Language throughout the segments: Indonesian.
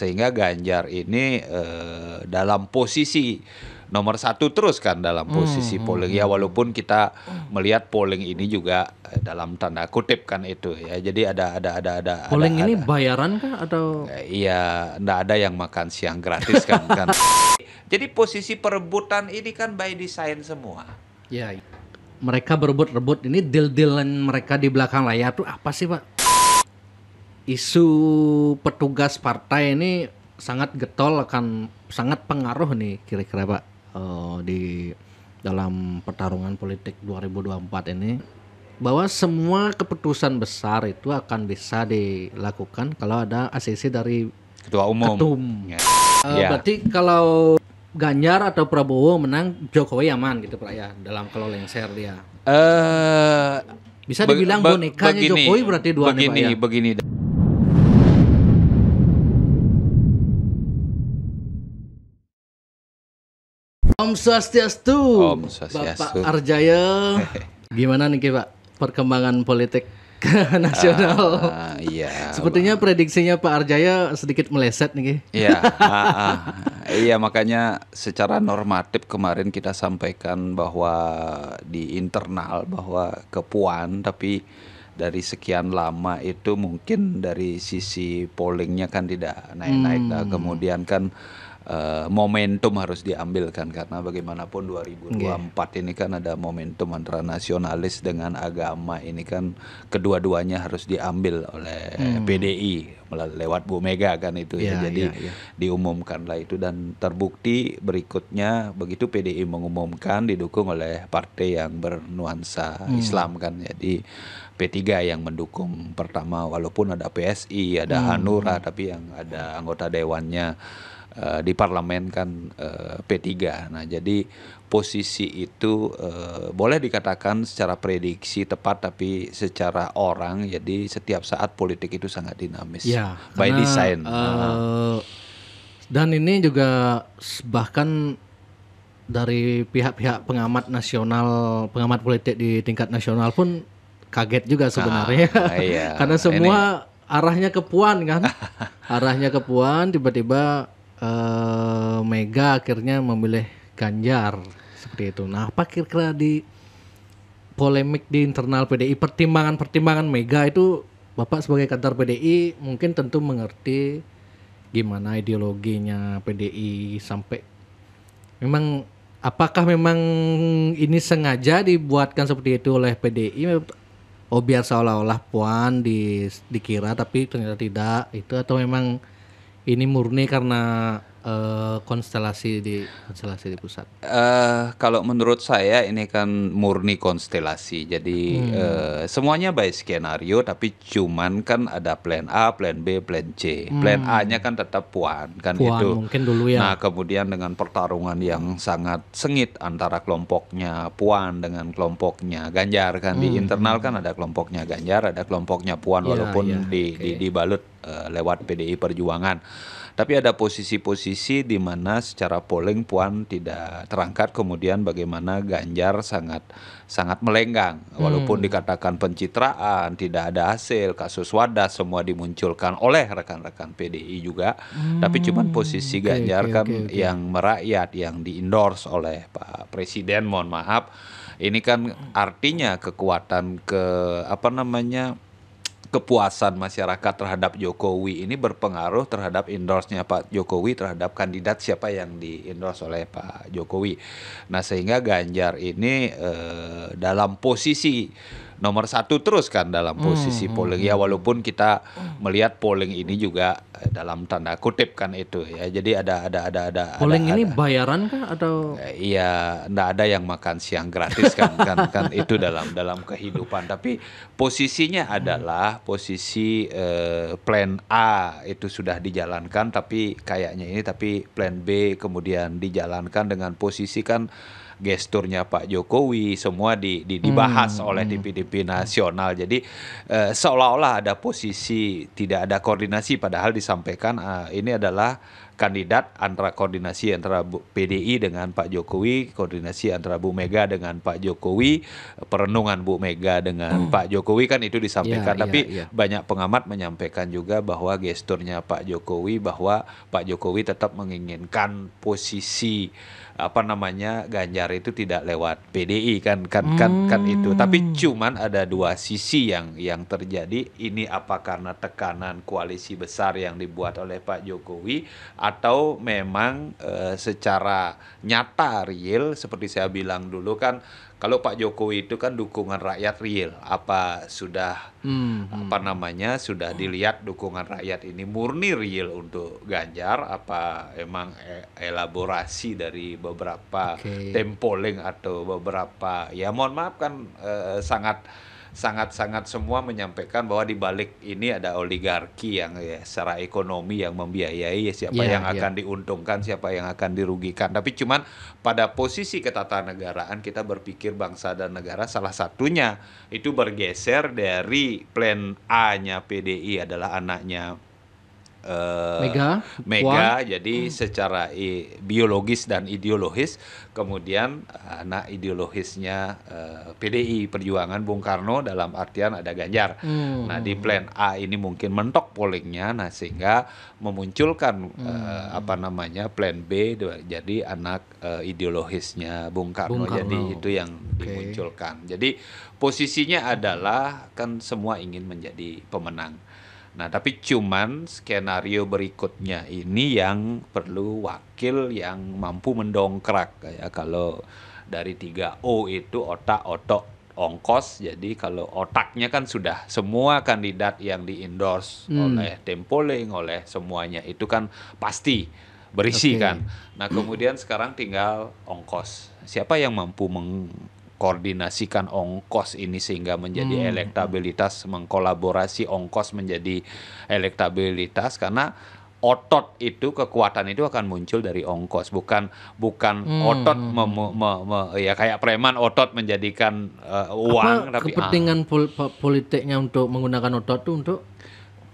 sehingga Ganjar ini dalam posisi nomor satu terus kan dalam posisi polling ya, walaupun kita melihat polling ini juga dalam tanda kutip kan itu ya, jadi ada polling ini bayaran kah atau iya, nggak ada yang makan siang gratis kan. Jadi posisi perebutan ini kan by design semua ya, mereka berebut-rebut ini, deal-dealan mereka di belakang layar tuh apa sih, Pak? Isu petugas partai ini sangat getol, akan sangat pengaruh nih kira-kira, Pak, di dalam pertarungan politik 2024 ini, bahwa semua keputusan besar itu akan bisa dilakukan kalau ada ACC dari ketua umum. Berarti kalau Ganjar atau Prabowo menang, Jokowi aman gitu, Pak ya, dalam kalau lengser dia. Bisa dibilang bonekanya Jokowi berarti dua nih, Pak ya. Begini. Om Swastiastu. Om Swastiastu. Bapak Arjaya. Gimana nih, Pak, perkembangan politik nasional? Iya. Sepertinya prediksinya Pak Arjaya sedikit meleset nih. Iya. Iya, makanya secara normatif kemarin kita sampaikan bahwa di internal bahwa ke Puan, tapi dari sekian lama itu mungkin dari sisi pollingnya kan tidak naik-naik. Kemudian kan momentum harus diambil kan, karena bagaimanapun 2024 ini kan ada momentum antara nasionalis dengan agama, ini kan kedua-duanya harus diambil oleh PDI lewat Bu Mega kan itu ya. Jadi diumumkanlah itu, dan terbukti berikutnya begitu PDI mengumumkan didukung oleh partai yang bernuansa Islam kan. Jadi P3 yang mendukung pertama, walaupun ada PSI, ada Hanura, tapi yang ada anggota dewannya di parlemen kan P3. Nah, jadi posisi itu boleh dikatakan secara prediksi tepat, tapi secara orang, jadi setiap saat politik itu sangat dinamis ya, by design. Dan ini juga bahkan dari pihak-pihak pengamat nasional, pengamat politik di tingkat nasional pun kaget juga sebenarnya. Iya. Karena semua arahnya ke Puan kan. Arahnya ke Puan, tiba-tiba Mega akhirnya memilih Ganjar seperti itu. Nah, apa kira-kira di polemik di internal PDI, pertimbangan Mega itu, Bapak sebagai kader PDI mungkin tentu mengerti gimana ideologinya PDI sampai memang, apakah memang ini sengaja dibuatkan seperti itu oleh PDI? Biar seolah-olah Puan dikira tapi ternyata tidak itu, atau memang ini murni karena konstelasi di pusat? Kalau menurut saya ini kan murni konstelasi. Jadi semuanya by skenario, tapi cuman kan ada plan A, plan B, plan C. Plan A-nya kan tetap Puan kan itu. Mungkin dulu ya. Nah, kemudian dengan pertarungan yang sangat sengit antara kelompoknya Puan dengan kelompoknya Ganjar kan, di internal kan ada kelompoknya Ganjar, ada kelompoknya Puan, walaupun dibalut lewat PDI Perjuangan. Tapi ada posisi-posisi di mana secara polling Puan tidak terangkat, kemudian bagaimana Ganjar sangat melenggang, walaupun dikatakan pencitraan, tidak ada hasil, kasus Wadas semua dimunculkan oleh rekan-rekan PDI juga, tapi cuman posisi Ganjar yang merakyat, yang di-endorse oleh Pak Presiden, mohon maaf, ini kan artinya kekuatan kepuasan masyarakat terhadap Jokowi ini berpengaruh terhadap endorse-nya Pak Jokowi terhadap kandidat siapa yang di-endorse oleh Pak Jokowi. Nah, sehingga Ganjar ini dalam posisi nomor satu terus kan dalam posisi polling ya, walaupun kita melihat polling ini juga dalam tanda kutip kan itu ya, jadi ada polling ini bayaran kah atau iya, nggak ada yang makan siang gratis kan kan itu dalam kehidupan, tapi posisinya adalah posisi plan A itu sudah dijalankan, tapi kayaknya ini, tapi plan B kemudian dijalankan dengan posisi kan gesturnya Pak Jokowi semua dibahas oleh TV nasional. Jadi seolah-olah ada posisi tidak ada koordinasi, padahal disampaikan ini adalah kandidat, antara koordinasi antara PDI dengan Pak Jokowi, koordinasi antara Bu Mega dengan Pak Jokowi, perenungan Bu Mega dengan Pak Jokowi kan itu disampaikan. Tapi banyak pengamat menyampaikan juga bahwa gesturnya Pak Jokowi, bahwa Pak Jokowi tetap menginginkan posisi Ganjar itu tidak lewat PDI kan itu. Tapi cuman ada dua sisi yang terjadi. Ini apa karena tekanan koalisi besar yang dibuat oleh Pak Jokowi, atau memang secara nyata real seperti saya bilang dulu kan, kalau Pak Jokowi itu kan dukungan rakyat real. Apa sudah sudah dilihat dukungan rakyat ini murni real untuk Ganjar, apa emang elaborasi dari beberapa tempoling atau beberapa, ya mohon maaf kan, sangat semua menyampaikan bahwa di balik ini ada oligarki yang secara ekonomi yang membiayai siapa yang akan diuntungkan, siapa yang akan dirugikan. Tapi cuman pada posisi ketatanegaraan kita berpikir bangsa dan negara, salah satunya itu bergeser dari plan A-nya PDI adalah anaknya Mega, jadi secara biologis dan ideologis, kemudian anak ideologisnya PDI Perjuangan Bung Karno, dalam artian ada Ganjar. Nah di plan A ini mungkin mentok pollingnya, nah sehingga memunculkan plan B, jadi anak ideologisnya Bung Karno. Jadi itu yang dimunculkan. Jadi posisinya adalah kan semua ingin menjadi pemenang. Nah, tapi cuman skenario berikutnya ini yang perlu wakil yang mampu mendongkrak. Kayak kalau dari 3O itu otak, otot, ongkos. Jadi kalau otaknya kan sudah semua kandidat yang di-endorse oleh Tempoling, oleh semuanya itu kan pasti berisi kan. Nah, kemudian sekarang tinggal ongkos. Siapa yang mampu koordinasikan ongkos ini sehingga menjadi elektabilitas, mengkolaborasi ongkos menjadi elektabilitas, karena otot itu, kekuatan itu akan muncul dari ongkos, bukan otot ya kayak preman otot menjadikan uang. Apa tapi kepentingan politiknya untuk menggunakan otot itu untuk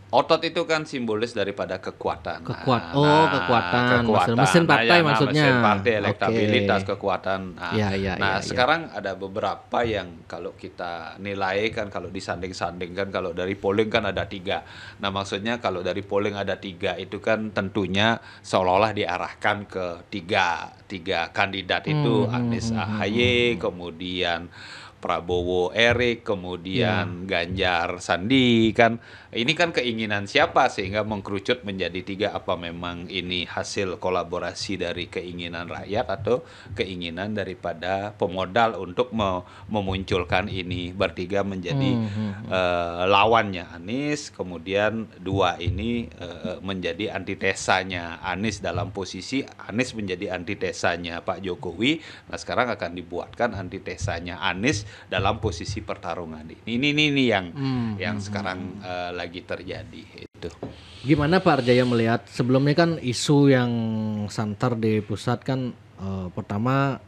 otot itu kan simbolis daripada kekuatan. Kekuatan. Mesin partai maksudnya. Mesin partai, elektabilitas, kekuatan. Sekarang ada beberapa yang kalau kita nilai kan, kalau disanding-sanding kan, kalau dari polling kan ada 3. Nah maksudnya kalau dari polling ada 3 itu kan tentunya seolah-olah diarahkan ke tiga kandidat itu, Anies AHY, kemudian Prabowo Erik, kemudian Ganjar Sandi kan. Ini kan keinginan siapa sehingga mengkerucut menjadi 3? Apa memang ini hasil kolaborasi dari keinginan rakyat atau keinginan daripada pemodal untuk memunculkan ini bertiga menjadi lawannya Anies, kemudian 2 ini menjadi antitesanya Anies, dalam posisi Anies menjadi antitesanya Pak Jokowi. Nah sekarang akan dibuatkan antitesanya Anies dalam posisi pertarungan ini yang sekarang lagi terjadi itu. Gimana Pak Arjaya melihat sebelumnya kan isu yang santer di pusat kan, pertama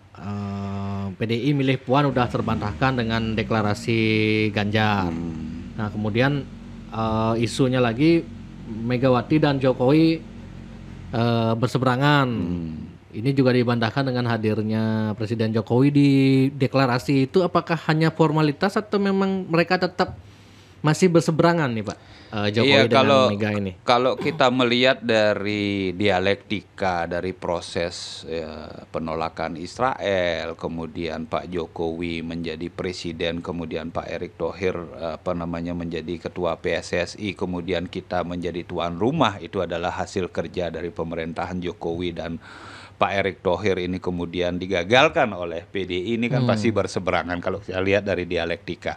PDI milih Puan udah terbantahkan dengan deklarasi Ganjar. Nah kemudian isunya lagi Megawati dan Jokowi berseberangan. Ini juga dibantahkan dengan hadirnya Presiden Jokowi di deklarasi itu. Apakah hanya formalitas atau memang mereka tetap masih berseberangan nih Pak Jokowi dengan Mega ini? Kalau kita melihat dari dialektika, dari proses penolakan Israel, kemudian Pak Jokowi menjadi presiden, kemudian Pak Erick Thohir menjadi ketua PSSI, kemudian kita menjadi tuan rumah, itu adalah hasil kerja dari pemerintahan Jokowi, dan Pak Erick Thohir ini kemudian digagalkan oleh PDI, ini kan pasti berseberangan kalau saya lihat dari dialektika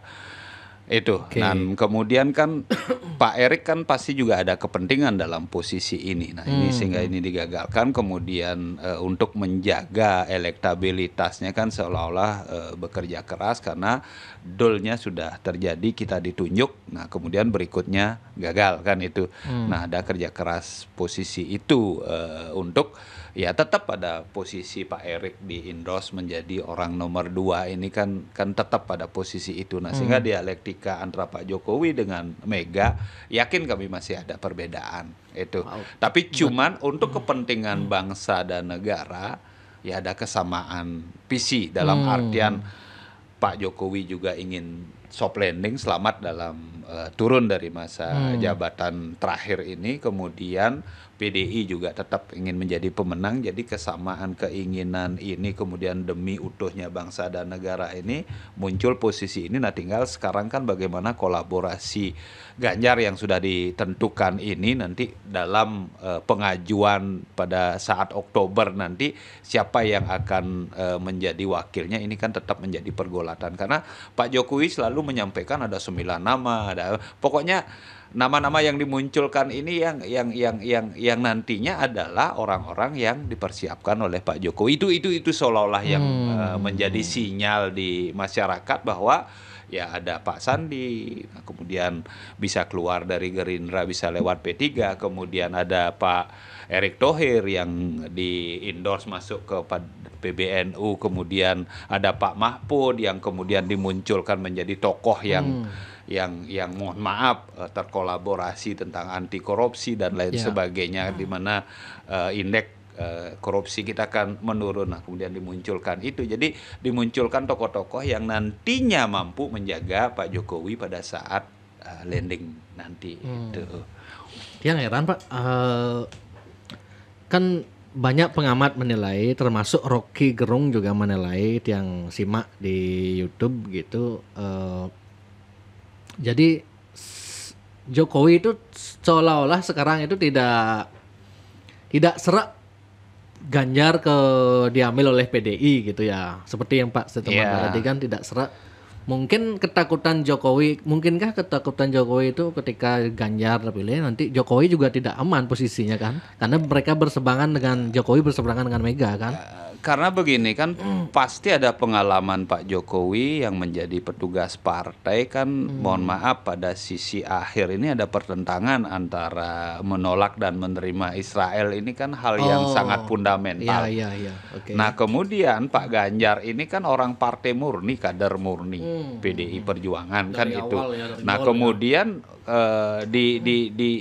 itu. Dan kemudian kan Pak Erick kan pasti juga ada kepentingan dalam posisi ini. Nah ini sehingga ini digagalkan, kemudian untuk menjaga elektabilitasnya kan seolah-olah bekerja keras karena dolnya sudah terjadi, kita ditunjuk. Nah kemudian berikutnya gagal kan itu. Nah ada kerja keras posisi itu untuk ya tetap pada posisi Pak Erick di endorse menjadi orang nomor 2 ini kan tetap pada posisi itu. Nah sehingga dialektika dinamika antara Pak Jokowi dengan Mega, yakin kami masih ada perbedaan itu. Tapi cuman untuk kepentingan bangsa dan negara ya ada kesamaan visi dalam artian Pak Jokowi juga ingin soft landing, selamat dalam turun dari masa jabatan terakhir ini. Kemudian PDI juga tetap ingin menjadi pemenang. Jadi kesamaan keinginan ini kemudian demi utuhnya bangsa dan negara ini muncul posisi ini. Nah tinggal sekarang kan bagaimana kolaborasi Ganjar yang sudah ditentukan ini nanti dalam pengajuan pada saat Oktober nanti siapa yang akan menjadi wakilnya, ini kan tetap menjadi pergolatan. Karena Pak Jokowi selalu menyampaikan ada 9 nama, ada pokoknya nama-nama yang dimunculkan ini yang nantinya adalah orang-orang yang dipersiapkan oleh Pak Jokowi. Itu seolah-olah yang menjadi sinyal di masyarakat bahwa ya ada Pak Sandi, kemudian bisa keluar dari Gerindra, bisa lewat P3, kemudian ada Pak Erick Thohir yang di-endorse masuk ke PBNU, kemudian ada Pak Mahfud yang kemudian dimunculkan menjadi tokoh yang mohon maaf terkolaborasi tentang anti korupsi dan lain sebagainya, di mana indeks korupsi kita kan menurun. Nah kemudian dimunculkan itu, jadi dimunculkan tokoh-tokoh yang nantinya mampu menjaga Pak Jokowi pada saat landing nanti itu. Yang heran Pak, kan banyak pengamat menilai, termasuk Rocky Gerung juga menilai, yang simak di YouTube gitu. Jadi Jokowi itu seolah-olah sekarang itu tidak serak Ganjar diambil oleh PDI gitu ya. Seperti yang Pak Setempat tadi kan tidak serak. Mungkin mungkinkah ketakutan Jokowi itu ketika Ganjar terpilih nanti Jokowi juga tidak aman posisinya kan? Karena mereka Jokowi berseberangan dengan Mega kan? Karena begini kan pasti ada pengalaman Pak Jokowi yang menjadi petugas partai kan, mohon maaf pada sisi akhir ini ada pertentangan antara menolak dan menerima Israel, ini kan hal yang sangat fundamental. Okay. Nah kemudian Pak Ganjar ini kan orang partai murni, kader murni PDI Perjuangan kan itu. Nah kemudian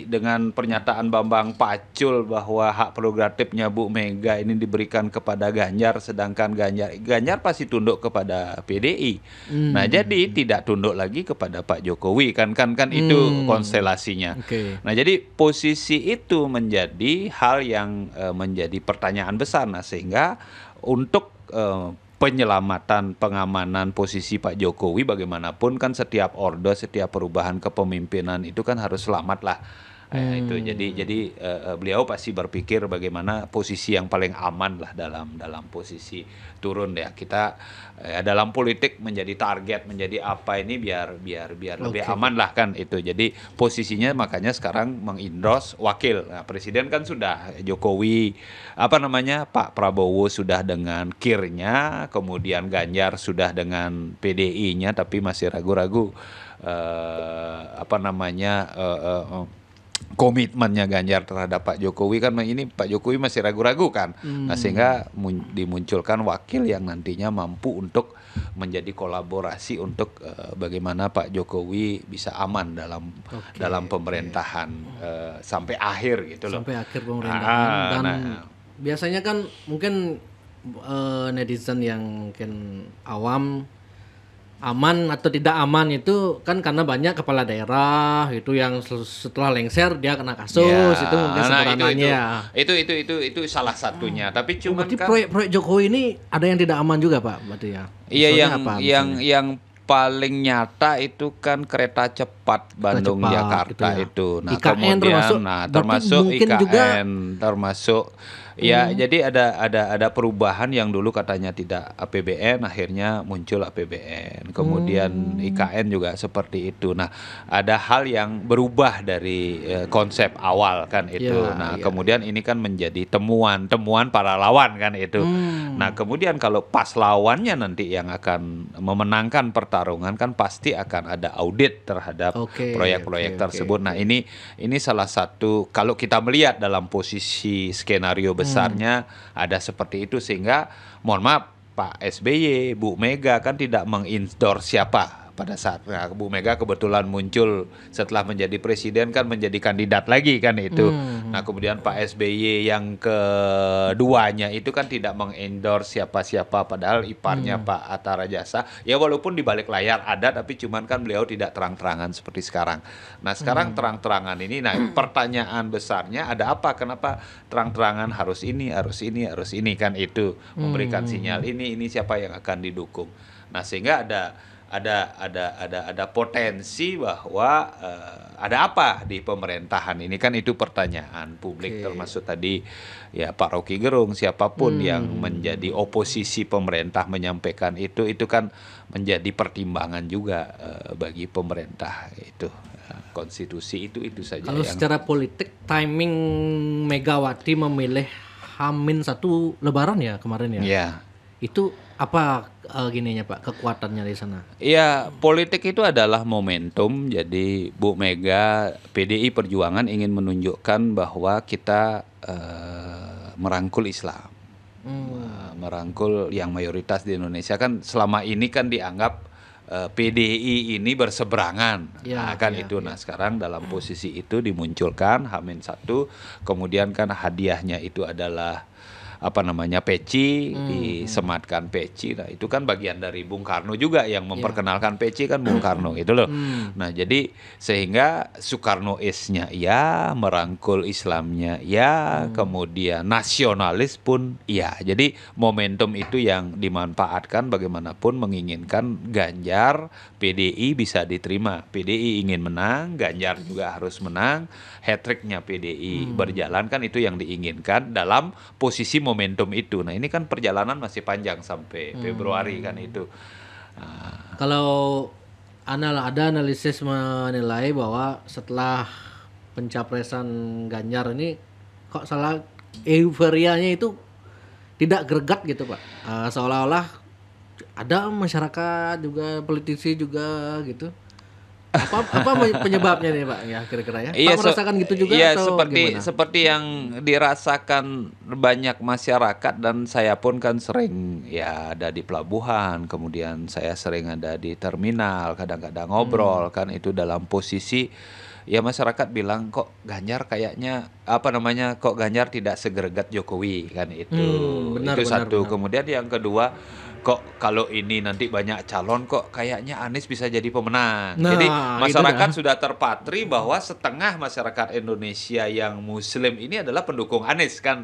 dengan pernyataan Bambang Pacul bahwa hak prerogatifnya Bu Mega ini diberikan kepada Ganjar, sedangkan Ganjar pasti tunduk kepada PDI. Nah jadi tidak tunduk lagi kepada Pak Jokowi kan itu konstelasinya. Okay. Nah jadi posisi itu menjadi hal yang menjadi pertanyaan besar. Nah sehingga untuk penyelamatan, pengamanan posisi Pak Jokowi bagaimanapun kan setiap orde, setiap perubahan kepemimpinan itu kan harus selamat lah. Itu jadi beliau pasti berpikir bagaimana posisi yang paling aman lah dalam posisi turun ya. Kita dalam politik menjadi target, menjadi apa ini biar lebih aman lah kan itu. Jadi posisinya makanya sekarang mengendorse wakil. Nah, presiden kan sudah Jokowi, Pak Prabowo sudah dengan KIR-nya, kemudian Ganjar sudah dengan PDI-nya, tapi masih ragu-ragu komitmennya Ganjar terhadap Pak Jokowi kan, ini Pak Jokowi masih ragu-ragu kan. Nah sehingga dimunculkan wakil yang nantinya mampu untuk menjadi kolaborasi untuk bagaimana Pak Jokowi bisa aman dalam pemerintahan sampai akhir gitu loh. Sampai akhir pemerintahan. Biasanya kan mungkin netizen yang mungkin awam, aman atau tidak aman itu kan karena banyak kepala daerah itu yang setelah lengser dia kena kasus, itu mungkin sederhananya. Itu salah satunya. Tapi cuma berarti kan proyek Jokowi ini ada yang tidak aman juga Pak, berarti ya. Iya, yang paling nyata itu kan kereta cepat Bandung Jakarta itu. Nah, IKN kemudian termasuk IKN juga, termasuk ya, jadi ada perubahan yang dulu katanya tidak APBN, akhirnya muncul APBN. Kemudian IKN juga seperti itu. Nah, ada hal yang berubah dari konsep awal kan itu. Kemudian ini kan menjadi temuan para lawan kan itu. Nah, kemudian kalau pas lawannya nanti yang akan memenangkan pertarungan kan pasti akan ada audit terhadap proyek-proyek tersebut. Nah, ini salah satu kalau kita melihat dalam posisi skenario besarnya ada seperti itu, sehingga mohon maaf Pak SBY, Bu Mega kan tidak mengendorse siapa pada saat Bu Mega kebetulan muncul setelah menjadi presiden kan menjadi kandidat lagi kan itu. Nah kemudian Pak SBY yang keduanya itu kan tidak mengendorse siapa-siapa padahal iparnya Pak Hatta Rajasa. Ya walaupun di balik layar ada tapi cuman kan beliau tidak terang-terangan seperti sekarang. Nah sekarang terang-terangan ini, nah pertanyaan besarnya ada apa? Kenapa terang-terangan harus ini kan itu memberikan sinyal ini siapa yang akan didukung. Nah sehingga ada potensi bahwa ada apa di pemerintahan ini kan itu pertanyaan publik termasuk tadi ya Pak Rocky Gerung siapapun yang menjadi oposisi pemerintah menyampaikan itu kan menjadi pertimbangan juga bagi pemerintah itu. Konstitusi itu saja. Kalau secara politik timing Megawati memilih H-1 Lebaran ya kemarin ya. Ya. Itu apa gininya Pak, kekuatannya di sana? Iya, politik itu adalah momentum. Jadi Bu Mega, PDI Perjuangan ingin menunjukkan bahwa kita merangkul Islam. Merangkul yang mayoritas di Indonesia kan selama ini kan dianggap PDI ini berseberangan. Nah sekarang dalam posisi itu dimunculkan H-1, kemudian kan hadiahnya itu adalah peci, disematkan peci. Nah, itu kan bagian dari Bung Karno juga yang memperkenalkan peci kan Bung Karno itu loh. Nah, jadi sehingga Soekarnoisnya ya, merangkul Islamnya ya, kemudian nasionalis pun ya. Jadi momentum itu yang dimanfaatkan bagaimanapun menginginkan Ganjar PDI bisa diterima. PDI ingin menang, Ganjar juga harus menang. Hat-tricknya PDI berjalan kan itu yang diinginkan dalam posisi momentum itu. Nah ini kan perjalanan masih panjang sampai Februari kan itu. Kalau ada analisis menilai bahwa setelah pencapresan Ganjar ini kok salah euforianya itu tidak greget gitu Pak. Seolah-olah ada masyarakat juga, politisi juga gitu. Apa penyebabnya nih Pak ya kira-kira ya? Iya, Pak merasakan gitu juga iya, atau gimana? seperti yang dirasakan banyak masyarakat dan saya pun kan sering ya ada di pelabuhan, kemudian saya sering ada di terminal, kadang-kadang ngobrol kan itu dalam posisi ya masyarakat bilang kok Ganjar kayaknya kok Ganjar tidak segreget Jokowi kan itu. Itu satu. Kemudian yang kedua kok kalau ini nanti banyak calon kok kayaknya Anies bisa jadi pemenang. Nah, jadi masyarakat sudah terpatri bahwa setengah masyarakat Indonesia yang Muslim ini adalah pendukung Anies kan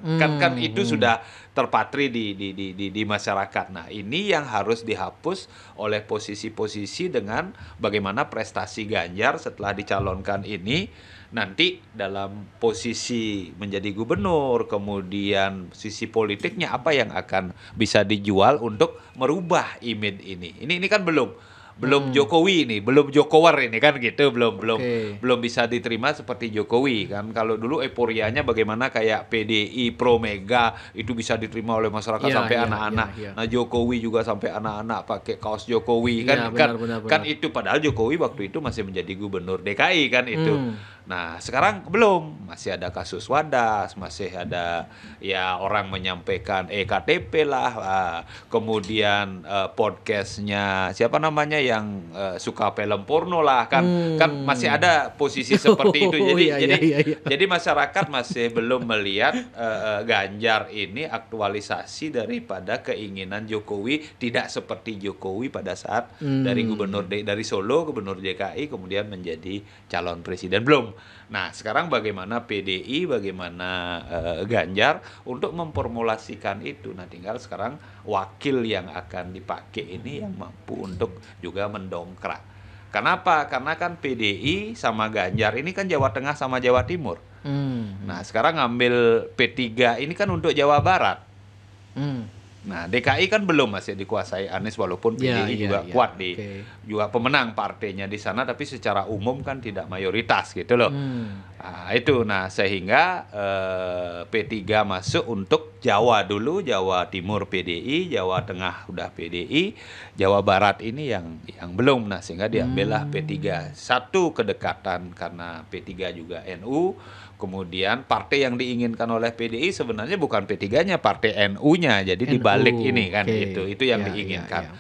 itu sudah terpatri di masyarakat. Nah ini yang harus dihapus oleh posisi-posisi dengan bagaimana prestasi Ganjar setelah dicalonkan ini nanti dalam posisi menjadi gubernur, kemudian sisi politiknya apa yang akan bisa dijual untuk merubah image ini. Ini kan belum Jokowi ini, belum Jokower ini kan gitu, belum bisa diterima seperti Jokowi kan. Kalau dulu euforianya bagaimana kayak PDI pro Mega itu bisa diterima oleh masyarakat sampai anak-anak. Nah Jokowi juga sampai anak-anak pakai kaos Jokowi kan kan itu padahal Jokowi waktu itu masih menjadi gubernur DKI kan itu. Nah sekarang belum, masih ada kasus Wadas, masih ada ya orang menyampaikan EKTP lah, kemudian podcastnya siapa namanya yang suka film porno lah kan masih ada posisi seperti itu. Jadi masyarakat masih belum melihat Ganjar ini aktualisasi daripada keinginan Jokowi tidak seperti Jokowi pada saat dari Solo gubernur DKI kemudian menjadi calon presiden belum. Nah sekarang bagaimana PDI, bagaimana Ganjar untuk memformulasikan itu. Nah tinggal sekarang wakil yang akan dipakai ini yang mampu untuk juga mendongkrak. Kenapa? Karena kan PDI sama Ganjar ini kan Jawa Tengah sama Jawa Timur. Nah sekarang ngambil P3 ini kan untuk Jawa Barat. Nah DKI kan belum, masih dikuasai Anies walaupun PDI juga kuat juga pemenang partainya di sana, tapi secara umum kan tidak mayoritas gitu loh. Nah itu, nah sehingga P3 masuk untuk Jawa dulu, Jawa Timur PDI, Jawa Tengah udah PDI, Jawa Barat ini yang belum. Nah sehingga diambillah P3. Satu kedekatan karena P3 juga NU. Kemudian partai yang diinginkan oleh PDI sebenarnya bukan P3-nya, partai NU-nya. Jadi dibalik ini kan itu yang diinginkan.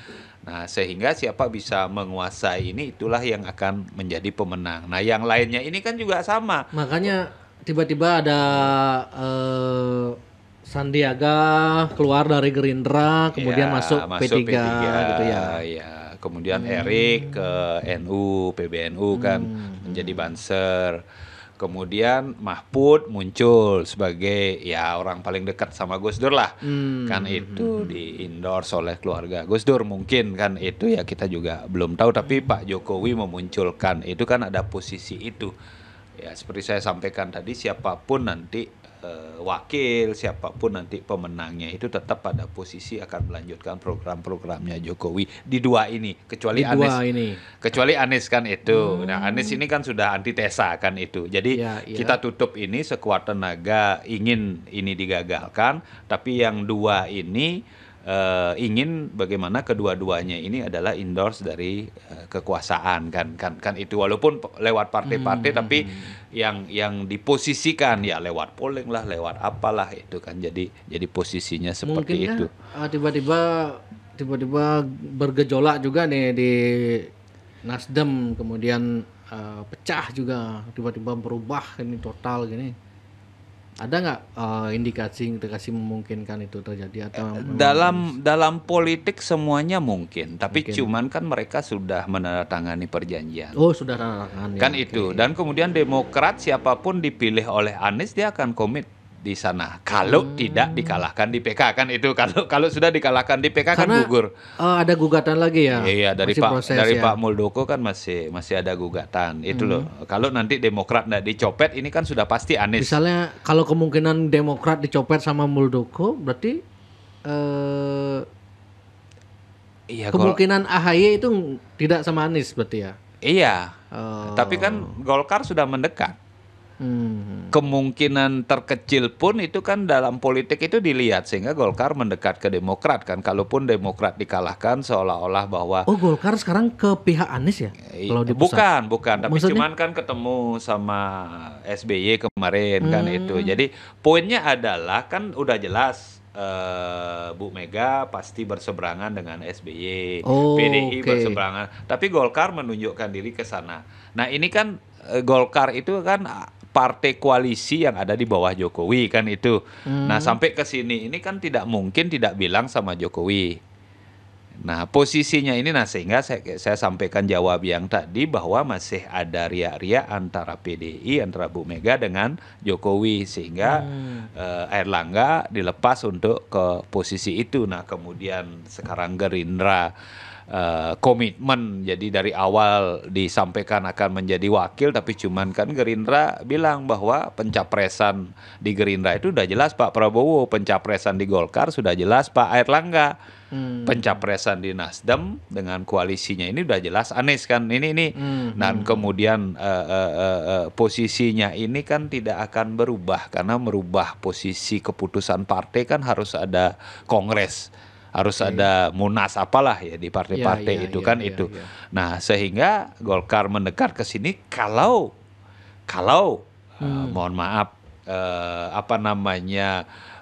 Nah, sehingga siapa bisa menguasai ini itulah yang akan menjadi pemenang. Nah, yang lainnya ini kan juga sama. Makanya tiba-tiba ada Sandiaga keluar dari Gerindra, kemudian Ya, masuk P3, gitu ya. ya. Kemudian Erik ke NU, PBNU kan menjadi Banser. Kemudian Mahfud muncul sebagai ya orang paling dekat sama Gus Dur lah. Kan itu di endorse oleh keluarga Gus Dur mungkin kan itu ya kita juga belum tahu tapi Pak Jokowi memunculkan itu kan ada posisi itu. Ya seperti saya sampaikan tadi siapapun nanti wakil siapapun nanti pemenangnya itu tetap pada posisi akan melanjutkan program-programnya Jokowi di dua ini kecuali Di dua Anies ini. kecuali Anies kan itu. Nah Anies ini kan sudah antitesa kan itu jadi Ya, ya. kita tutup ini sekuat tenaga ingin ini digagalkan tapi yang dua ini ingin bagaimana kedua-duanya ini adalah endorse dari kekuasaan kan itu walaupun lewat partai-partai tapi yang diposisikan ya lewat polling lah lewat apalah itu kan jadi posisinya seperti Mungkin itu. tiba-tiba bergejolak juga nih di Nasdem, kemudian pecah juga, tiba-tiba berubah ini total gini. Ada nggak indikasi memungkinkan itu terjadi atau Dalam politik semuanya mungkin, tapi cuman kan mereka sudah menandatangani perjanjian. sudah tangan Kan itu. Dan kemudian Demokrat siapapun dipilih oleh Anies dia akan komit di sana. Kalau tidak dikalahkan di PK kan itu. Kalau sudah dikalahkan di PK kan Karena gugur. ada gugatan lagi ya. Iya dari Masih Pak proses dari ya. Pak Muldoko kan masih ada gugatan. Itu loh. Kalau nanti Demokrat nggak dicopet ini kan sudah pasti Anies. Misalnya kalau kemungkinan Demokrat dicopet sama Muldoko, berarti Iya, kemungkinan AHY itu tidak sama Anies berarti ya. iya. Oh. Tapi kan Golkar sudah mendekat. Hmm. Kemungkinan terkecil pun itu kan dalam politik itu dilihat sehingga Golkar mendekat ke Demokrat kan. Kalaupun Demokrat dikalahkan seolah-olah bahwa Golkar sekarang ke pihak Anies ya? Kalau di pusat? bukan tapi Maksudnya? cuman kan ketemu sama SBY kemarin kan itu. Jadi poinnya adalah kan udah jelas Bu Mega pasti berseberangan dengan SBY, PDI berseberangan. Tapi Golkar menunjukkan diri ke sana. Nah, ini kan Golkar itu kan partai koalisi yang ada di bawah Jokowi kan itu. Nah, sampai ke sini ini kan tidak mungkin tidak bilang sama Jokowi. Nah, posisinya ini sehingga saya sampaikan jawab yang tadi bahwa masih ada riak-riak antara PDI, antara Bu Mega dengan Jokowi sehingga Airlangga dilepas untuk ke posisi itu. Nah, kemudian sekarang Gerindra komitmen jadi dari awal disampaikan akan menjadi wakil tapi cuman kan Gerindra bilang bahwa pencapresan di Gerindra itu udah jelas Pak Prabowo, pencapresan di Golkar sudah jelas Pak Airlangga. Pencapresan di Nasdem dengan koalisinya ini udah jelas Anies kan ini dan kemudian posisinya ini kan tidak akan berubah karena merubah posisi keputusan partai kan harus ada kongres harus ada munas apalah ya di partai-partai itu kan itu. Nah sehingga Golkar mendekat ke sini kalau mohon maaf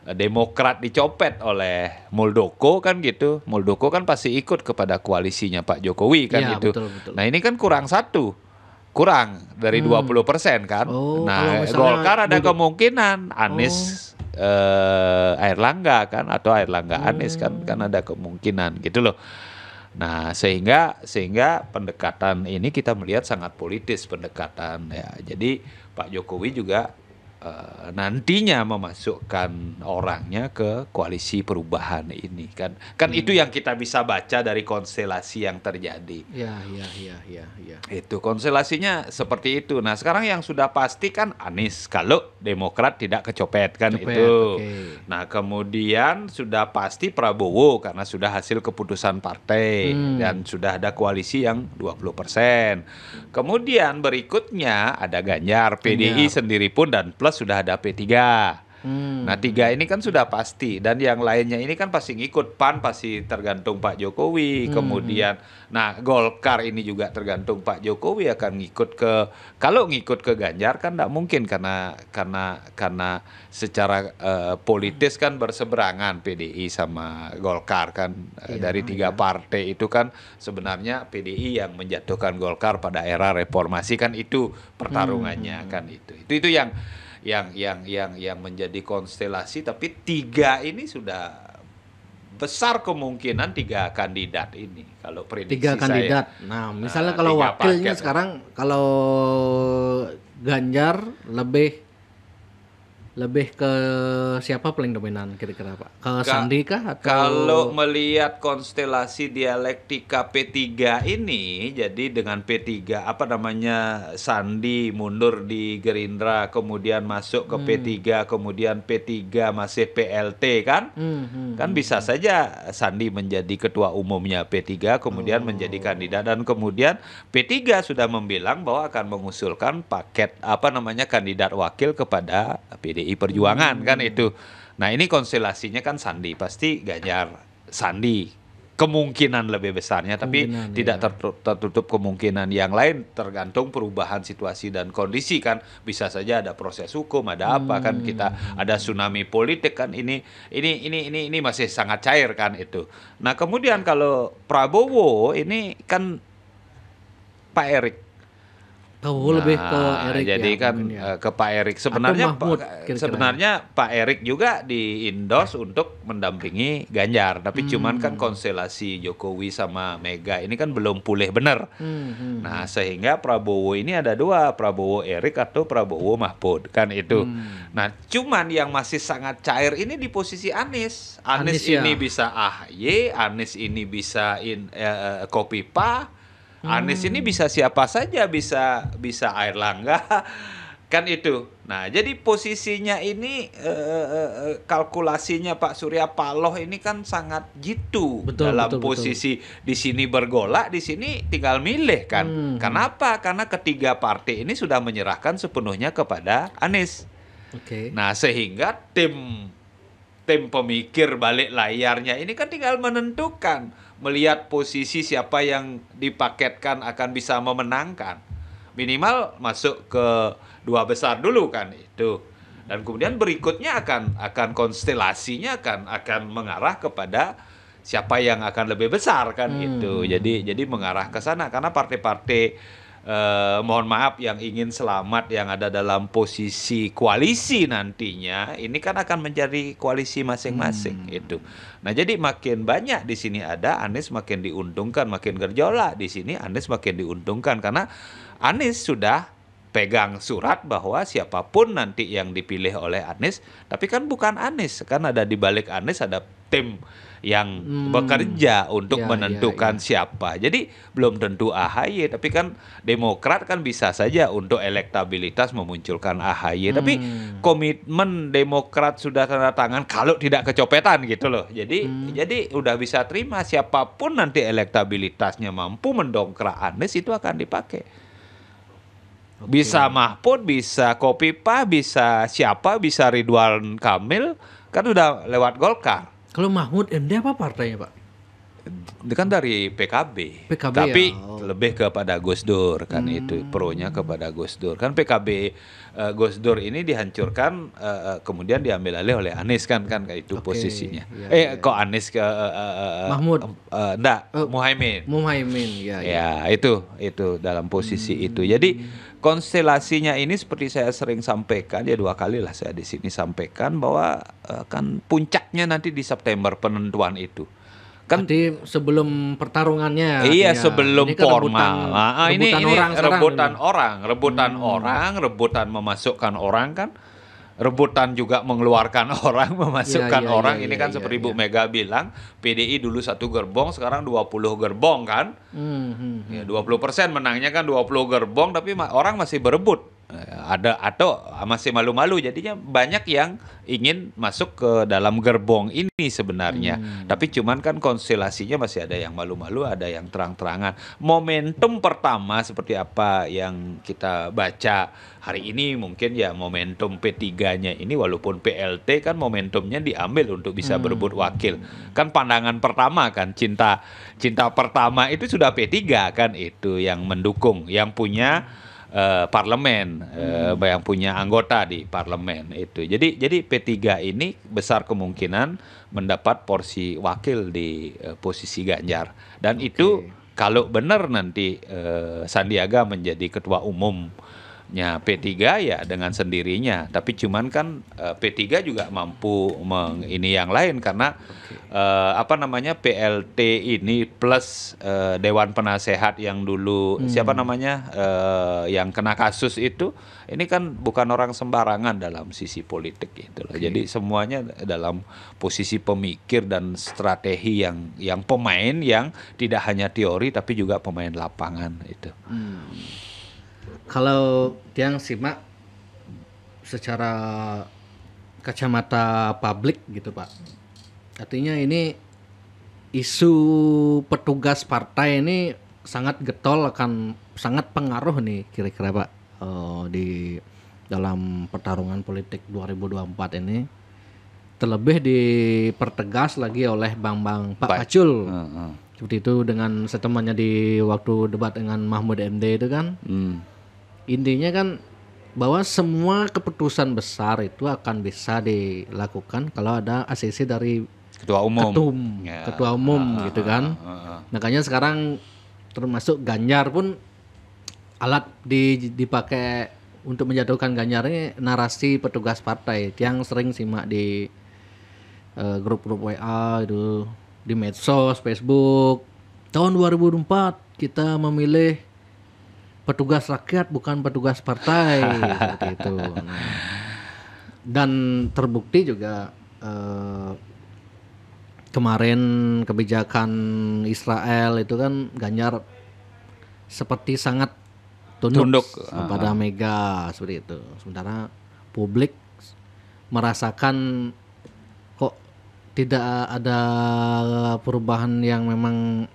Demokrat dicopet oleh Muldoko kan gitu. Muldoko kan pasti ikut kepada koalisinya Pak Jokowi kan gitu. Betul. Nah ini kan kurang dari 20% kan. Nah Golkar ada kemungkinan Anies Airlangga kan atau Airlangga Anies kan ada kemungkinan gitu loh. Nah sehingga pendekatan ini kita melihat sangat politis pendekatan ya. Jadi Pak Jokowi juga nantinya memasukkan orangnya ke koalisi perubahan ini kan itu yang kita bisa baca dari konstelasi yang terjadi. Ya. Itu konstelasinya seperti itu. Nah sekarang yang sudah pasti kan Anies kalau Demokrat tidak kecopet kan itu. Nah kemudian sudah pasti Prabowo karena sudah hasil keputusan partai dan sudah ada koalisi yang 20%. Kemudian berikutnya ada Ganjar, PDI sendiri pun dan plus sudah ada P3. Nah 3 ini kan sudah pasti, dan yang lainnya ini kan pasti ngikut. PAN pasti tergantung Pak Jokowi, kemudian nah Golkar ini juga tergantung Pak Jokowi akan ngikut kalau ngikut ke Ganjar kan tidak mungkin karena secara politis kan berseberangan PDI sama Golkar kan. Dari 3 partai itu kan sebenarnya PDI yang menjatuhkan Golkar pada era reformasi kan, itu pertarungannya kan itu yang menjadi konstelasi. Tapi 3 ini sudah besar kemungkinan 3 kandidat ini kalau prediksi 3 kandidat. saya. Nah, misalnya kalau 3 wakilnya paket. sekarang kalau Ganjar lebih ke siapa paling dominan kira-kira Pak? Ke Sandi kah atau Kalau melihat konstelasi dialektika P3 ini, jadi dengan P3 Sandi mundur di Gerindra, kemudian masuk ke P3, kemudian P3 masih PLT kan? Kan bisa saja Sandi menjadi ketua umumnya P3, kemudian menjadi kandidat, dan kemudian P3 sudah membilang bahwa akan mengusulkan paket kandidat wakil kepada PDI Perjuangan kan itu. Nah ini konstelasinya kan Sandi, pasti Ganjar Sandi kemungkinan lebih besarnya, tapi tidak tertutup kemungkinan yang lain, tergantung perubahan situasi dan kondisi kan. Bisa saja ada proses hukum, ada apa kan, kita ada tsunami politik kan, ini masih sangat cair kan itu. Nah kemudian kalau Prabowo ini kan Pak Erik. lebih ke Erik jadi ya, kan mungkin ya. ke Pak Erik sebenarnya. Mahfud, Sebenarnya Pak Erik juga di-endorse untuk mendampingi Ganjar, tapi cuman kan konstelasi Jokowi sama Mega ini kan belum pulih benar. Nah sehingga Prabowo ini ada 2, Prabowo Erik atau Prabowo Mahfud kan itu. Nah cuman yang masih sangat cair ini di posisi Anies. Anies ini bisa AHY, Anies ini bisa Kofifa, Anies ini bisa siapa saja, bisa Airlangga kan itu. Nah jadi posisinya ini kalkulasinya Pak Surya Paloh ini kan sangat jitu dalam posisi di sini bergolak, di sini tinggal milih kan. Kenapa? Karena ketiga partai ini sudah menyerahkan sepenuhnya kepada Anies. Nah sehingga tim pemikir balik layarnya ini kan tinggal menentukan, melihat posisi siapa yang dipaketkan akan bisa memenangkan, minimal masuk ke 2 besar dulu kan itu, dan kemudian berikutnya akan konstelasinya akan mengarah kepada siapa yang akan lebih besar kan itu. Jadi mengarah ke sana, karena partai-partai mohon maaf yang ingin selamat, yang ada dalam posisi koalisi nantinya ini kan akan menjadi koalisi masing-masing itu. Nah jadi makin banyak di sini ada Anies makin diuntungkan, makin gejolak di sini Anies makin diuntungkan, karena Anies sudah pegang surat bahwa siapapun nanti yang dipilih oleh Anies, tapi kan bukan Anies, kan ada di balik Anies ada tim yang bekerja untuk menentukan siapa. Jadi belum tentu AHY, tapi kan Demokrat kan bisa saja untuk elektabilitas memunculkan AHY. Tapi komitmen Demokrat sudah tanda tangan kalau tidak kecopetan gitu loh. Jadi udah bisa terima siapapun nanti elektabilitasnya mampu mendongkrak Anies itu akan dipakai. Bisa Mahfud, bisa Kofifa, bisa siapa, bisa Ridwan Kamil, kan udah lewat Golkar. Kalau Mahfud MD apa partainya Pak? Kan dari PKB, tapi lebih kepada Gus Dur kan itu, pronya kepada Gus Dur. Kan PKB Gus Dur ini dihancurkan, kemudian diambil alih oleh Anies kan kayak itu posisinya. Kok Anies ke Mahfud? Enggak, Muhaimin. Ya itu dalam posisi itu. Jadi konstelasinya ini seperti saya sering sampaikan, ya 2 kali lah saya di sini sampaikan bahwa kan puncaknya nanti di September penentuan itu. Kan sebelum pertarungannya. Iya, sebelum ini kan formal. Ini rebutan orang, rebutan memasukkan orang kan. Rebutan juga mengeluarkan orang, memasukkan orang. Ini kan seperti Bu Mega bilang, PDI dulu 1 gerbong, sekarang 20 gerbong kan. Ya, 20% menangnya kan 20 gerbong, tapi orang masih berebut ada atau masih malu-malu, jadinya banyak yang ingin masuk ke dalam gerbong ini sebenarnya. Tapi cuman kan konstelasinya masih ada yang malu-malu, ada yang terang-terangan. Momentum pertama seperti apa yang kita baca hari ini mungkin ya momentum P3-nya ini, walaupun PLT kan momentumnya diambil untuk bisa berebut wakil. Kan pandangan pertama kan, cinta pertama itu sudah P3 kan, itu yang mendukung, yang punya parlemen, yang punya anggota di parlemen itu. Jadi P3 ini besar kemungkinan mendapat porsi wakil di posisi Ganjar. Dan itu kalau benar nanti Sandiaga menjadi ketua umumnya P3 ya dengan sendirinya. Tapi cuman kan P3 juga mampu ini yang lain karena PLT ini plus Dewan Penasehat yang dulu siapa namanya yang kena kasus itu, ini kan bukan orang sembarangan dalam sisi politik gitu loh. Jadi semuanya dalam posisi pemikir dan strategi yang pemain yang tidak hanya teori tapi juga pemain lapangan itu. Kalau yang simak secara kacamata publik gitu Pak, artinya ini isu petugas partai ini sangat getol, akan sangat pengaruh nih kira-kira Pak di dalam pertarungan politik 2024 ini, terlebih dipertegas lagi oleh Pak Pacul. Seperti itu dengan setemannya di waktu debat dengan Mahfud MD itu kan. Intinya kan bahwa semua keputusan besar itu akan bisa dilakukan kalau ada ACC dari ketua umum gitu kan. Makanya sekarang termasuk Ganjar pun alat dipakai untuk menjatuhkan Ganjar ini narasi petugas partai yang sering simak di grup-grup WA itu, di medsos, Facebook. Tahun 2024 kita memilih petugas rakyat bukan petugas partai seperti itu. Dan terbukti juga kemarin kebijakan Israel itu kan Ganjar seperti sangat tunduk kepada Mega seperti itu. Sementara publik merasakan kok tidak ada perubahan yang memang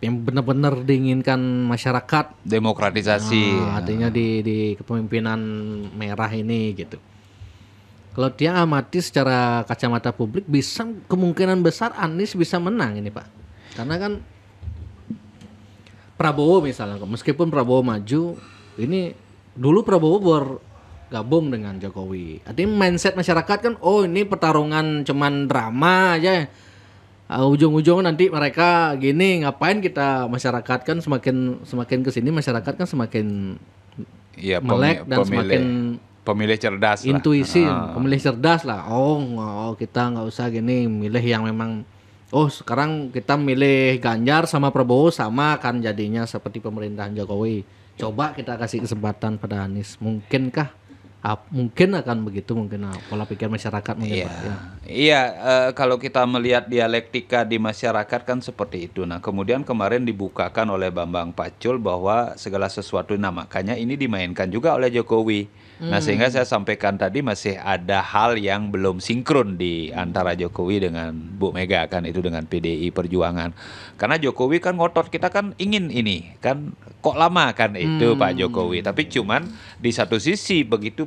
yang benar-benar diinginkan masyarakat. Demokratisasi. Artinya di kepemimpinan merah ini gitu. Kalau dia amati secara kacamata publik, bisa kemungkinan besar Anies bisa menang ini Pak. Karena kan Prabowo misalnya, meskipun Prabowo maju, ini dulu Prabowo bergabung dengan Jokowi. Artinya mindset masyarakat kan, oh ini pertarungan cuman drama aja. Ujung-ujung nanti mereka gini, ngapain kita, masyarakat kan semakin kesini masyarakat kan semakin melek dan semakin pemilih cerdas intuisi lah. Pemilih cerdas lah. Oh kita nggak usah gini, milih yang memang sekarang kita milih Ganjar sama Prabowo sama kan jadinya seperti pemerintahan Jokowi. Coba kita kasih kesempatan pada Anies. Mungkinkah? Mungkin akan begitu, mungkin pola pikir masyarakat mungkin Pak, ya. Iya, kalau kita melihat dialektika di masyarakat kan seperti itu. Nah, kemudian kemarin dibukakan oleh Bambang Pacul bahwa segala sesuatu, nah makanya ini dimainkan juga oleh Jokowi. Nah, sehingga saya sampaikan tadi masih ada hal yang belum sinkron di antara Jokowi dengan Bu Mega kan, itu dengan PDI Perjuangan. Karena Jokowi kan ngotot, kita kan ingin ini kan, kok lama kan itu Pak Jokowi. Tapi cuman di satu sisi begitu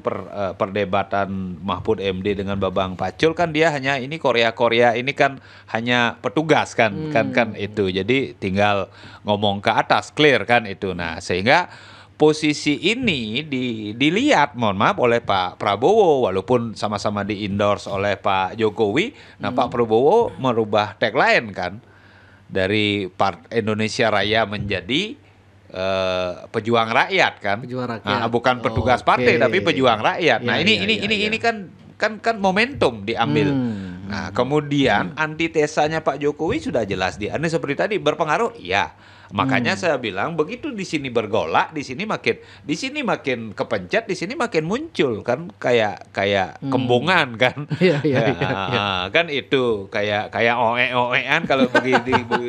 perdebatan Mahfud MD dengan Bambang Pacul kan dia hanya ini Korea ini kan hanya petugas kan kan itu. Jadi tinggal ngomong ke atas clear kan itu. Nah, sehingga posisi ini dilihat, mohon maaf, oleh Pak Prabowo, walaupun sama-sama di-endorse oleh Pak Jokowi. Nah, Pak Prabowo merubah tagline kan, dari Indonesia Raya menjadi pejuang rakyat kan. Pejuang rakyat. Nah, bukan petugas partai tapi pejuang rakyat. Nah, ini kan momentum diambil. Nah, kemudian antitesanya Pak Jokowi sudah jelas di Anies seperti tadi, berpengaruh, iya. Makanya saya bilang begitu di sini bergolak, di sini makin kepencet, di sini makin muncul kan kayak kembungan kan. Iya, iya, iya, iya. Kan itu kayak oe-oean kalau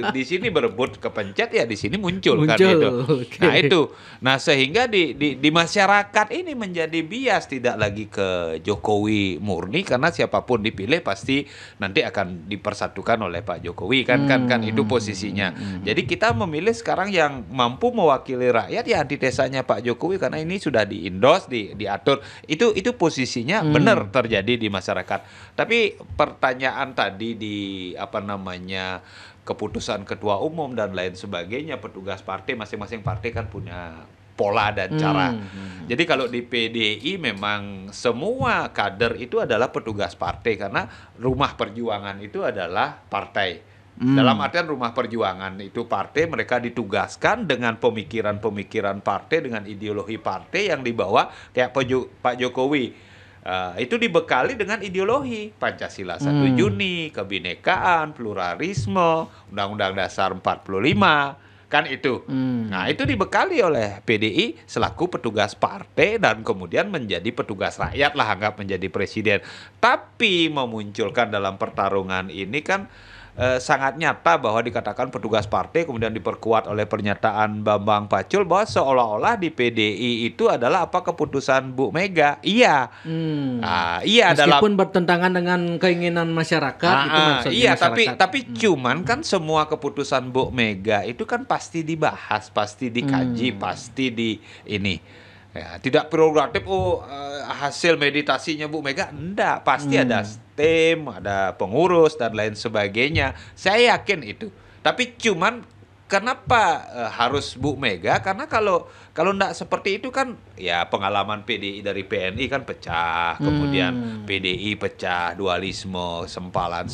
di sini berebut kepencet ya di sini muncul kan Muncul, itu. oke. Nah itu. Nah sehingga di masyarakat ini menjadi bias, tidak lagi ke Jokowi murni karena siapapun dipilih pasti nanti akan dipersatukan oleh Pak Jokowi kan itu posisinya. Jadi kita memilih sekarang yang mampu mewakili rakyat ya antitesanya Pak Jokowi karena ini sudah di-endorse, diatur. Itu posisinya benar terjadi di masyarakat. Tapi pertanyaan tadi di keputusan ketua umum dan lain sebagainya, petugas partai masing-masing partai kan punya pola dan cara. Jadi kalau di PDI memang semua kader itu adalah petugas partai karena rumah perjuangan itu adalah partai. Dalam artian rumah perjuangan itu partai, mereka ditugaskan dengan pemikiran-pemikiran partai, dengan ideologi partai yang dibawa kayak Pak Jokowi. Itu dibekali dengan ideologi Pancasila 1 Juni, kebinekaan, pluralisme, Undang-Undang Dasar 45. Kan itu. Nah, itu dibekali oleh PDI selaku petugas partai dan kemudian menjadi petugas rakyat lah, anggap menjadi presiden. Tapi memunculkan dalam pertarungan ini kan sangat nyata bahwa dikatakan petugas partai kemudian diperkuat oleh pernyataan Bambang Pacul bahwa seolah-olah di PDI itu adalah apa keputusan Bu Mega. Iya. Iya Meskipun bertentangan dengan keinginan masyarakat itu maksudnya iya, masyarakat. tapi cuman kan semua keputusan Bu Mega itu kan pasti dibahas, pasti dikaji, pasti di ini. Ya, tidak prerogatif hasil meditasinya Bu Mega, enggak, pasti ada tim, ada pengurus dan lain sebagainya. Saya yakin itu. Tapi cuman kenapa harus Bu Mega? Karena kalau enggak seperti itu kan ya pengalaman PDI dari PNI kan pecah, kemudian PDI pecah, dualisme, sempalan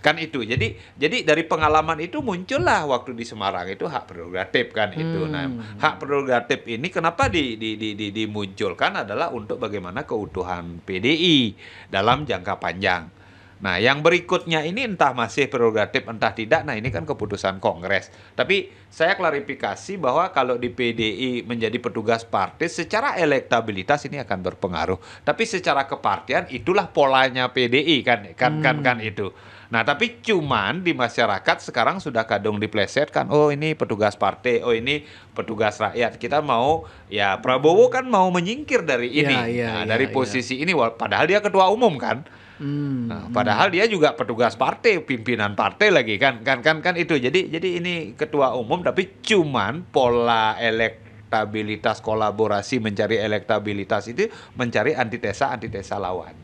kan itu. Jadi dari pengalaman itu muncullah waktu di Semarang itu hak prerogatif kan itu. Nah, hak prerogatif ini kenapa dimunculkan adalah untuk bagaimana keutuhan PDI dalam jangka panjang. Nah, yang berikutnya ini entah masih prerogatif, entah tidak. Nah, ini kan keputusan Kongres. Tapi saya klarifikasi bahwa kalau di PDI menjadi petugas partai, secara elektabilitas ini akan berpengaruh. Tapi secara kepartian itulah polanya PDI kan itu. Nah, tapi cuman di masyarakat sekarang sudah kadung diplesetkan. Oh, ini petugas partai. Oh, ini petugas rakyat. Kita mau, ya Prabowo kan mau menyingkir dari ini. Dari posisi ini. Padahal dia ketua umum kan. Nah, padahal dia juga petugas partai, pimpinan partai lagi kan itu. Jadi ini ketua umum tapi cuman pola elektabilitas, kolaborasi mencari elektabilitas itu mencari antitesa lawan.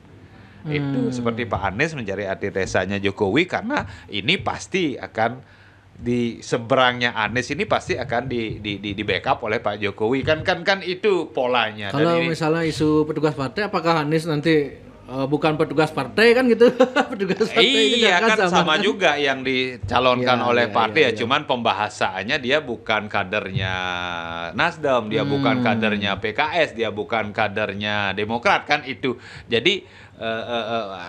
Itu seperti Pak Anies mencari antitesanya Jokowi karena ini pasti akan di seberangnya Anies ini pasti akan di backup oleh Pak Jokowi kan itu polanya. Kalau misalnya isu petugas partai, apakah Anies nanti bukan petugas partai kan gitu? Petugas partai iya juga kan sama juga yang dicalonkan oleh partai ya. Cuman pembahasannya dia bukan kadernya Nasdem, dia bukan kadernya PKS, dia bukan kadernya Demokrat kan itu. Jadi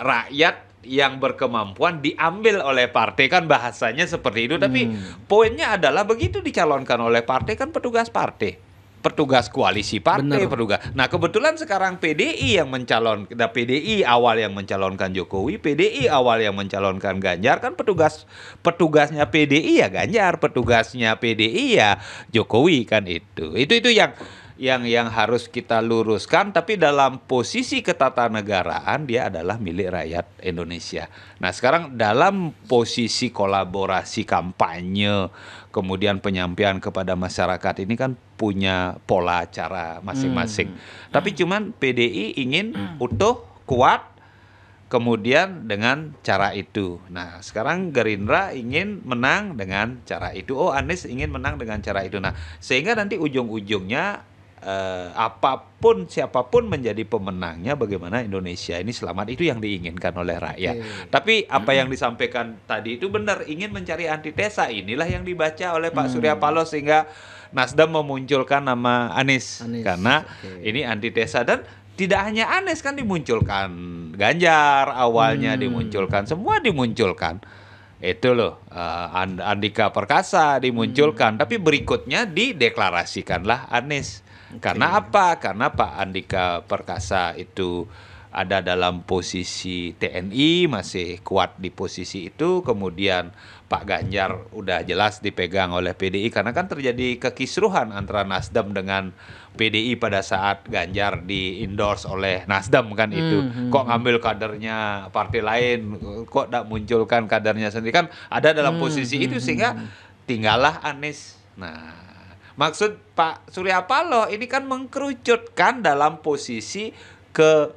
rakyat yang berkemampuan diambil oleh partai kan bahasanya seperti itu. Tapi poinnya adalah begitu dicalonkan oleh partai kan petugas partai. Petugas koalisi partai, petugas. Nah, kebetulan sekarang PDI PDI awal yang mencalonkan Jokowi, PDI awal yang mencalonkan Ganjar kan petugasnya PDI ya Ganjar, petugasnya PDI ya Jokowi kan itu. Itu yang harus kita luruskan, tapi dalam posisi ketatanegaraan dia adalah milik rakyat Indonesia. Nah, sekarang dalam posisi kolaborasi kampanye, kemudian penyampaian kepada masyarakat ini kan punya pola cara masing-masing. Tapi cuman PDI ingin utuh, kuat, kemudian dengan cara itu. Nah, sekarang Gerindra ingin menang dengan cara itu. Oh, Anies ingin menang dengan cara itu. Nah, sehingga nanti ujung-ujungnya apapun siapapun menjadi pemenangnya, bagaimana Indonesia ini selamat, itu yang diinginkan oleh rakyat. Tapi apa yang disampaikan tadi itu benar, ingin mencari antitesa. Inilah yang dibaca oleh Pak Surya Paloh sehingga Nasdem memunculkan nama Anies. Karena ini antitesa. Dan tidak hanya Anies kan dimunculkan, Ganjar awalnya dimunculkan, semua dimunculkan. Itu loh, Andika Perkasa dimunculkan, tapi berikutnya dideklarasikanlah Anies. Karena apa? Karena Pak Andika Perkasa itu ada dalam posisi TNI, masih kuat di posisi itu, kemudian Pak Ganjar udah jelas dipegang oleh PDI, karena kan terjadi kekisruhan antara Nasdem dengan PDI pada saat Ganjar di-endorse oleh Nasdem kan itu. Kok ngambil kadernya partai lain, kok tidak munculkan kadernya sendiri, kan ada dalam posisi itu, sehingga tinggallah Anies. Nah, maksud Pak Surya Paloh ini kan mengkerucutkan dalam posisi ke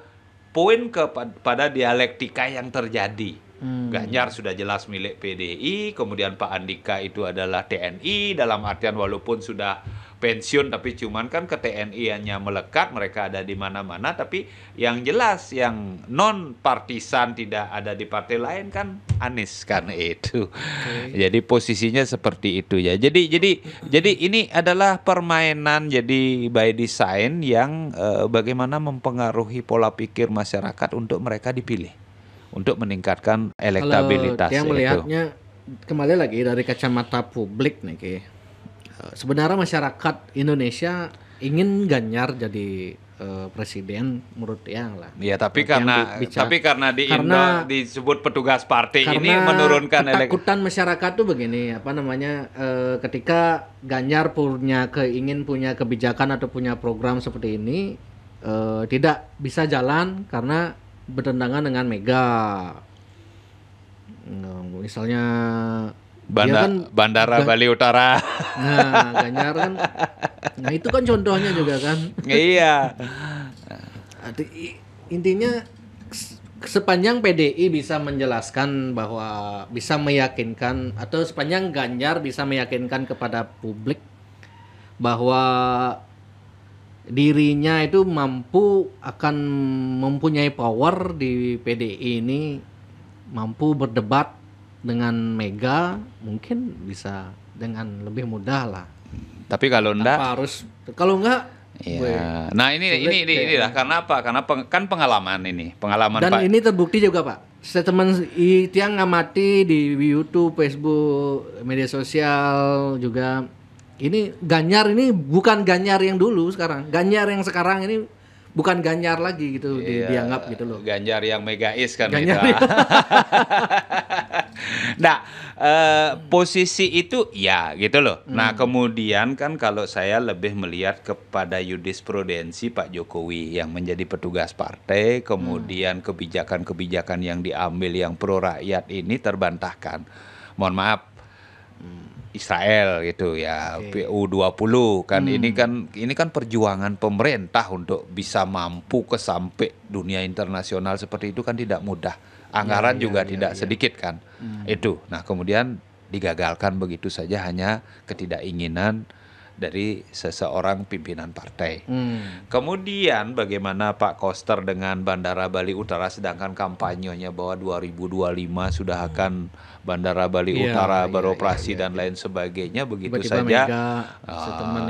poin pada dialektika yang terjadi. Ganjar sudah jelas milik PDI, kemudian Pak Andika itu adalah TNI, dalam artian walaupun sudah pensiun tapi cuman kan ke TNI-nya melekat, mereka ada di mana-mana, tapi yang jelas yang non partisan tidak ada di partai lain kan Anies kan itu. Jadi posisinya seperti itu ya. Jadi ini adalah permainan jadi by design yang bagaimana mempengaruhi pola pikir masyarakat untuk mereka dipilih, untuk meningkatkan elektabilitas. Kalau dia melihatnya kembali lagi dari kacamata publik nih, Ki. Sebenarnya masyarakat Indonesia ingin Ganjar jadi presiden menurut yang lah. Ya, tapi karena disebut petugas partai ini menurunkan ketakutan masyarakat tuh begini, apa namanya, ketika Ganjar ingin punya kebijakan atau punya program seperti ini, tidak bisa jalan karena bertentangan dengan Mega. Misalnya Bandara Bali Utara. Nah, Ganjar kan, nah itu kan contohnya juga kan. Iya. Intinya sepanjang PDI bisa menjelaskan bahwa bisa meyakinkan, atau sepanjang Ganjar bisa meyakinkan kepada publik bahwa dirinya itu akan mempunyai power di PDI ini, mampu berdebat dengan Mega, mungkin bisa dengan lebih mudah lah. Tapi kalau enggak, kalau enggak, ya. Nah inilah karena apa? Karena kan pengalaman dan Pak. Ini terbukti juga Pak. Statement yang ngamati di YouTube, Facebook, media sosial juga. Ini Ganjar ini bukan Ganjar yang dulu sekarang. Ganjar yang sekarang ini bukan Ganjar lagi gitu, dianggap gitu loh. Ganjar yang megais kan. Ganjar gitu. Nah, posisi itu ya gitu loh. Nah, kemudian kan kalau saya lebih melihat kepada jurisprudensi Pak Jokowi yang menjadi petugas partai, kemudian kebijakan-kebijakan yang diambil yang pro rakyat ini terbantahkan. Mohon maaf, Israel gitu ya, PU20 kan, ini kan perjuangan pemerintah untuk bisa mampu ke sampai dunia internasional seperti itu kan tidak mudah. Anggaran juga tidak sedikit kan. Itu. Nah, kemudian digagalkan begitu saja hanya ketidakinginan dari seseorang pimpinan partai. Kemudian bagaimana Pak Koster dengan Bandara Bali Utara, sedangkan kampanyenya bahwa 2025 sudah akan Bandara Bali Utara beroperasi dan lain sebagainya, begitu saja.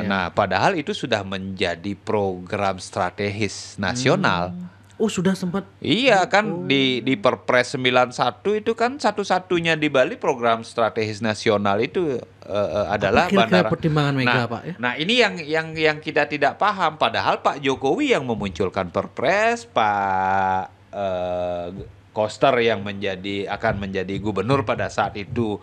Nah, padahal itu sudah menjadi program strategis nasional. Oh, sudah sempat. Iya kan, di Perpres 91 itu kan satu-satunya di Bali program strategis nasional itu adalah bandara. Pertimbangan Mega, Pak, ya? Nah, ini yang kita tidak paham, padahal Pak Jokowi yang memunculkan Perpres, Pak Koster yang akan menjadi gubernur pada saat itu,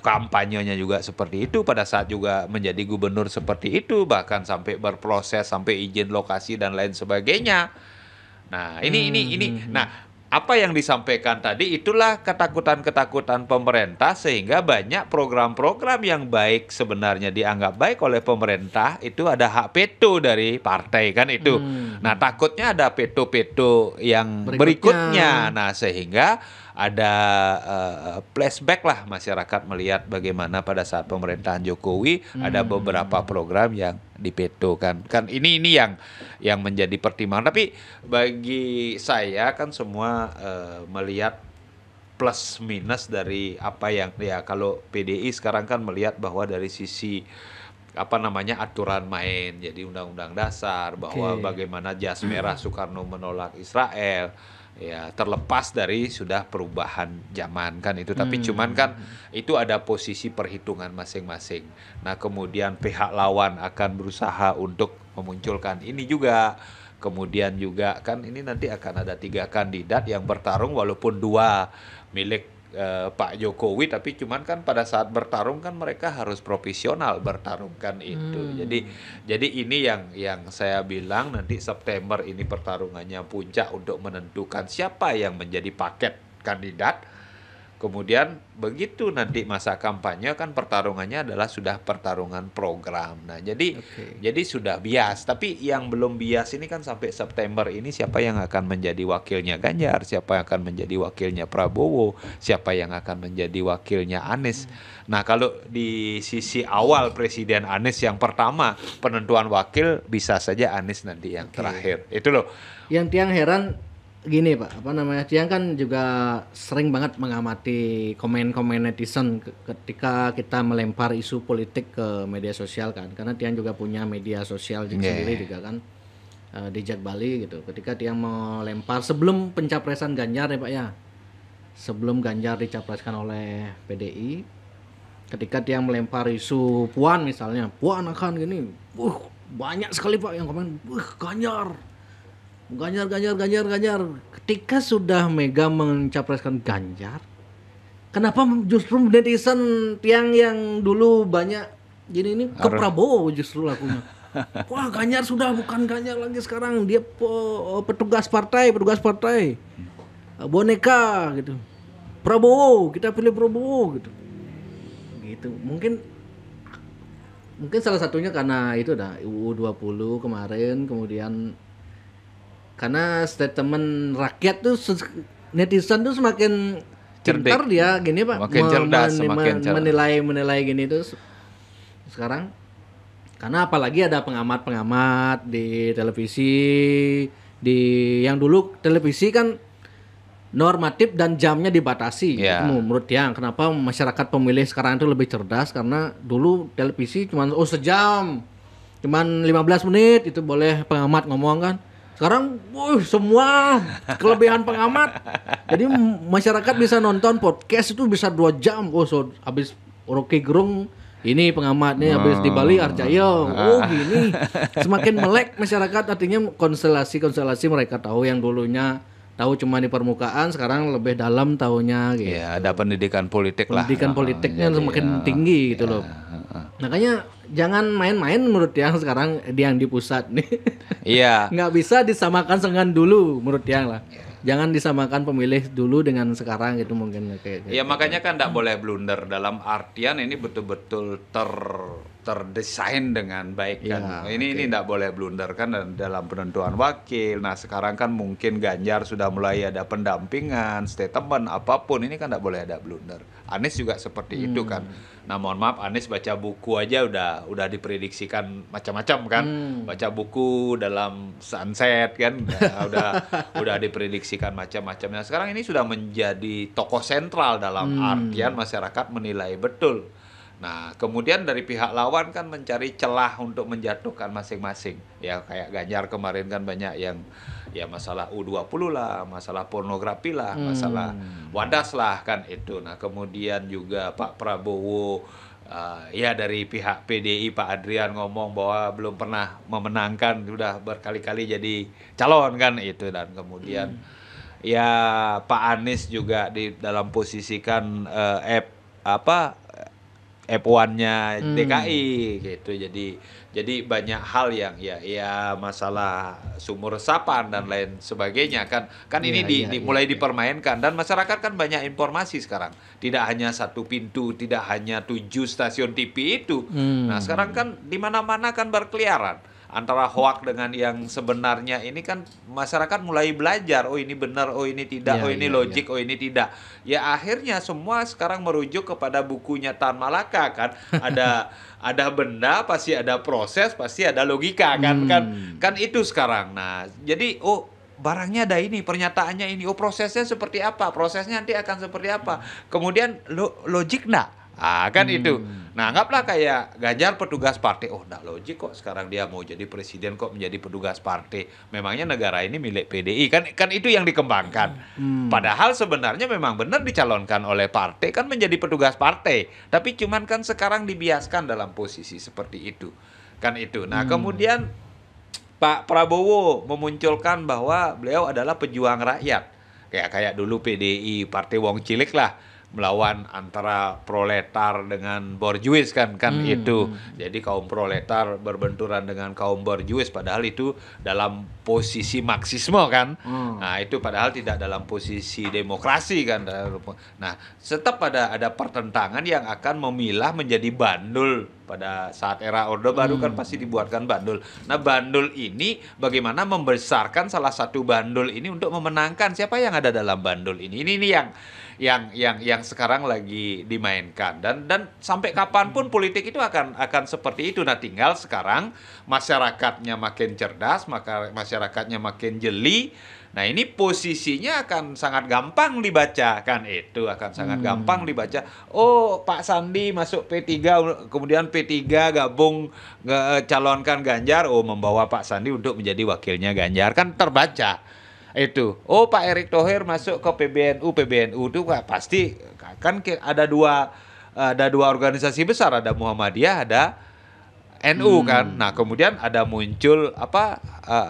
kampanyenya juga seperti itu, pada saat juga menjadi gubernur seperti itu, bahkan sampai berproses sampai izin lokasi dan lain sebagainya. Nah, ini. Nah, apa yang disampaikan tadi itulah ketakutan-ketakutan pemerintah, sehingga banyak program-program yang baik sebenarnya dianggap baik oleh pemerintah itu ada hak veto dari partai kan itu. Nah, takutnya ada veto-veto yang berikutnya. Nah, sehingga ada flashback lah masyarakat melihat bagaimana pada saat pemerintahan Jokowi ada beberapa program yang diveto kan ini yang menjadi pertimbangan. Tapi bagi saya kan semua melihat plus minus dari apa yang kalau PDI sekarang kan melihat bahwa dari sisi aturan main, jadi undang-undang dasar bahwa bagaimana jas merah Soekarno menolak Israel, Ya, terlepas dari sudah perubahan zaman kan itu, tapi cuman kan itu ada posisi perhitungan masing-masing. Nah, kemudian pihak lawan akan berusaha untuk memunculkan ini juga. Kemudian juga kan ini nanti akan ada 3 kandidat yang bertarung, walaupun 2 milik Pak Jokowi, tapi cuman kan pada saat bertarung kan mereka harus profesional bertarung kan itu. Jadi ini yang saya bilang nanti September ini pertarungannya puncak untuk menentukan siapa yang menjadi paket kandidat. Kemudian begitu nanti masa kampanye kan pertarungannya adalah sudah pertarungan program. Nah, jadi sudah bias. Tapi yang belum bias ini kan sampai September ini siapa yang akan menjadi wakilnya Ganjar, siapa yang akan menjadi wakilnya Prabowo, siapa yang akan menjadi wakilnya Anies. Nah, kalau di sisi awal Presiden Anies yang pertama, penentuan wakil bisa saja Anies nanti yang terakhir. Itu loh. Yang Tiang heran gini Pak, apa namanya, Tiang kan juga sering banget mengamati komen-komen netizen ketika kita melempar isu politik ke media sosial kan, karena Tiang juga punya media sosial sendiri juga kan, di Jak Bali gitu. Ketika Tiang melempar sebelum pencapresan Ganjar ya Pak ya, sebelum Ganjar dicapreskan oleh PDI, ketika Tiang melempar isu Puan misalnya, Puan akan gini, banyak sekali Pak yang komen, Ganjar. Ketika sudah Mega mencapreskan Ganjar, kenapa justru netizen Tiang yang dulu banyak gini ini ke Prabowo justru lakunya? Wah, Ganjar sudah bukan Ganjar lagi sekarang, dia petugas partai, boneka gitu. Prabowo, kita pilih Prabowo gitu. Gitu. Mungkin salah satunya karena itu dah UU 20 kemarin, kemudian karena statement rakyat tuh netizen tuh semakin pintar dia gini Pak, makin cerdas, semakin menilai gini tuh sekarang, karena apalagi ada pengamat di televisi, yang dulu televisi kan normatif dan jamnya dibatasi. Menurut Tiang, kenapa masyarakat pemilih sekarang itu lebih cerdas, karena dulu televisi cuman sejam, cuman 15 menit itu boleh pengamat ngomong kan. Sekarang semua kelebihan pengamat. Jadi masyarakat bisa nonton podcast itu bisa 2 jam. Habis Rocky Gerung ini pengamat nih, habis di Bali Arjayo. Gini. Semakin melek masyarakat, artinya konstelasi mereka tahu yang dulunya tahu cuma di permukaan, sekarang lebih dalam tahunya gitu. Ya, ada pendidikan politik lah. Pendidikan politiknya semakin tinggi gitu loh. Makanya jangan main-main menurut Tiang sekarang yang di pusat nih. Iya. Nggak bisa disamakan dengan dulu menurut Tiang lah. Jangan disamakan pemilih dulu dengan sekarang gitu mungkin kayak. Ya makanya kan nggak boleh blunder, dalam artian ini betul-betul terdesain dengan baik kan. Ini nggak boleh blunder kan dalam penentuan wakil. Nah sekarang kan mungkin Ganjar sudah mulai ada pendampingan, statement apapun, ini kan nggak boleh ada blunder. Anies juga seperti itu kan. Nah mohon maaf, Anies baca buku aja udah diprediksikan macam-macam kan. Baca buku dalam Sunset kan, udah diprediksikan macam-macam. Nah sekarang ini sudah menjadi tokoh sentral dalam artian masyarakat menilai betul. Nah, kemudian dari pihak lawan kan mencari celah untuk menjatuhkan masing-masing. Ya kayak Ganjar kemarin kan banyak yang ya masalah U20 lah, masalah pornografi lah, masalah wadas lah kan itu. Nah, kemudian juga Pak Prabowo ya dari pihak PDI Pak Adrian ngomong bahwa belum pernah memenangkan, sudah berkali-kali jadi calon kan itu. Dan kemudian ya Pak Anies juga di dalam posisikan F1-nya DKI gitu. Jadi banyak hal yang ya masalah sumur resapan dan lain sebagainya kan ini mulai dipermainkan, dan masyarakat kan banyak informasi sekarang. Tidak hanya satu pintu, tidak hanya 7 stasiun TV itu. Nah, sekarang kan di mana-mana kan berkeliaran antara hoak dengan yang sebenarnya. Ini kan masyarakat mulai belajar, oh ini benar, oh ini tidak, oh ini logik, oh ini tidak. Ya akhirnya semua sekarang merujuk kepada bukunya Tan Malaka kan. Ada benda pasti ada proses, pasti ada logika kan itu sekarang. Nah, jadi barangnya ada ini, pernyataannya ini, prosesnya seperti apa, prosesnya nanti akan seperti apa. Kemudian logik enggak? Kan itu. Nah, anggaplah kayak Ganjar petugas partai. Oh, enggak logik kok sekarang dia mau jadi presiden kok menjadi petugas partai. Memangnya negara ini milik PDI. Kan itu yang dikembangkan. Padahal sebenarnya memang benar dicalonkan oleh partai kan menjadi petugas partai. Tapi cuman kan sekarang dibiaskan dalam posisi seperti itu. Kan itu. Nah, kemudian Pak Prabowo memunculkan bahwa beliau adalah pejuang rakyat. Kayak dulu PDI, Partai Wong Cilik lah, melawan antara proletar dengan borjuis kan itu. Jadi kaum proletar berbenturan dengan kaum borjuis padahal itu dalam posisi marxisme kan. Nah, itu padahal tidak dalam posisi demokrasi kan. Nah, tetap ada pertentangan yang akan memilah menjadi bandul. Pada saat era Orde Baru kan pasti dibuatkan bandul. Nah, bandul ini bagaimana membesarkan salah satu bandul ini untuk memenangkan siapa yang ada dalam bandul ini. Ini yang sekarang lagi dimainkan dan sampai kapanpun politik itu akan seperti itu. Nah, tinggal sekarang masyarakatnya makin cerdas, maka masyarakatnya makin jeli. Nah, ini posisinya akan sangat gampang dibaca kan, itu akan sangat gampang dibaca. Oh, Pak Sandi masuk P3, kemudian P3 gabung calonkan Ganjar, oh membawa Pak Sandi untuk menjadi wakilnya Ganjar, kan terbaca. Itu. Oh, Pak Erick Thohir masuk ke PBNU itu pasti kan ada dua organisasi besar, ada Muhammadiyah, ada NU kan. Nah, kemudian ada muncul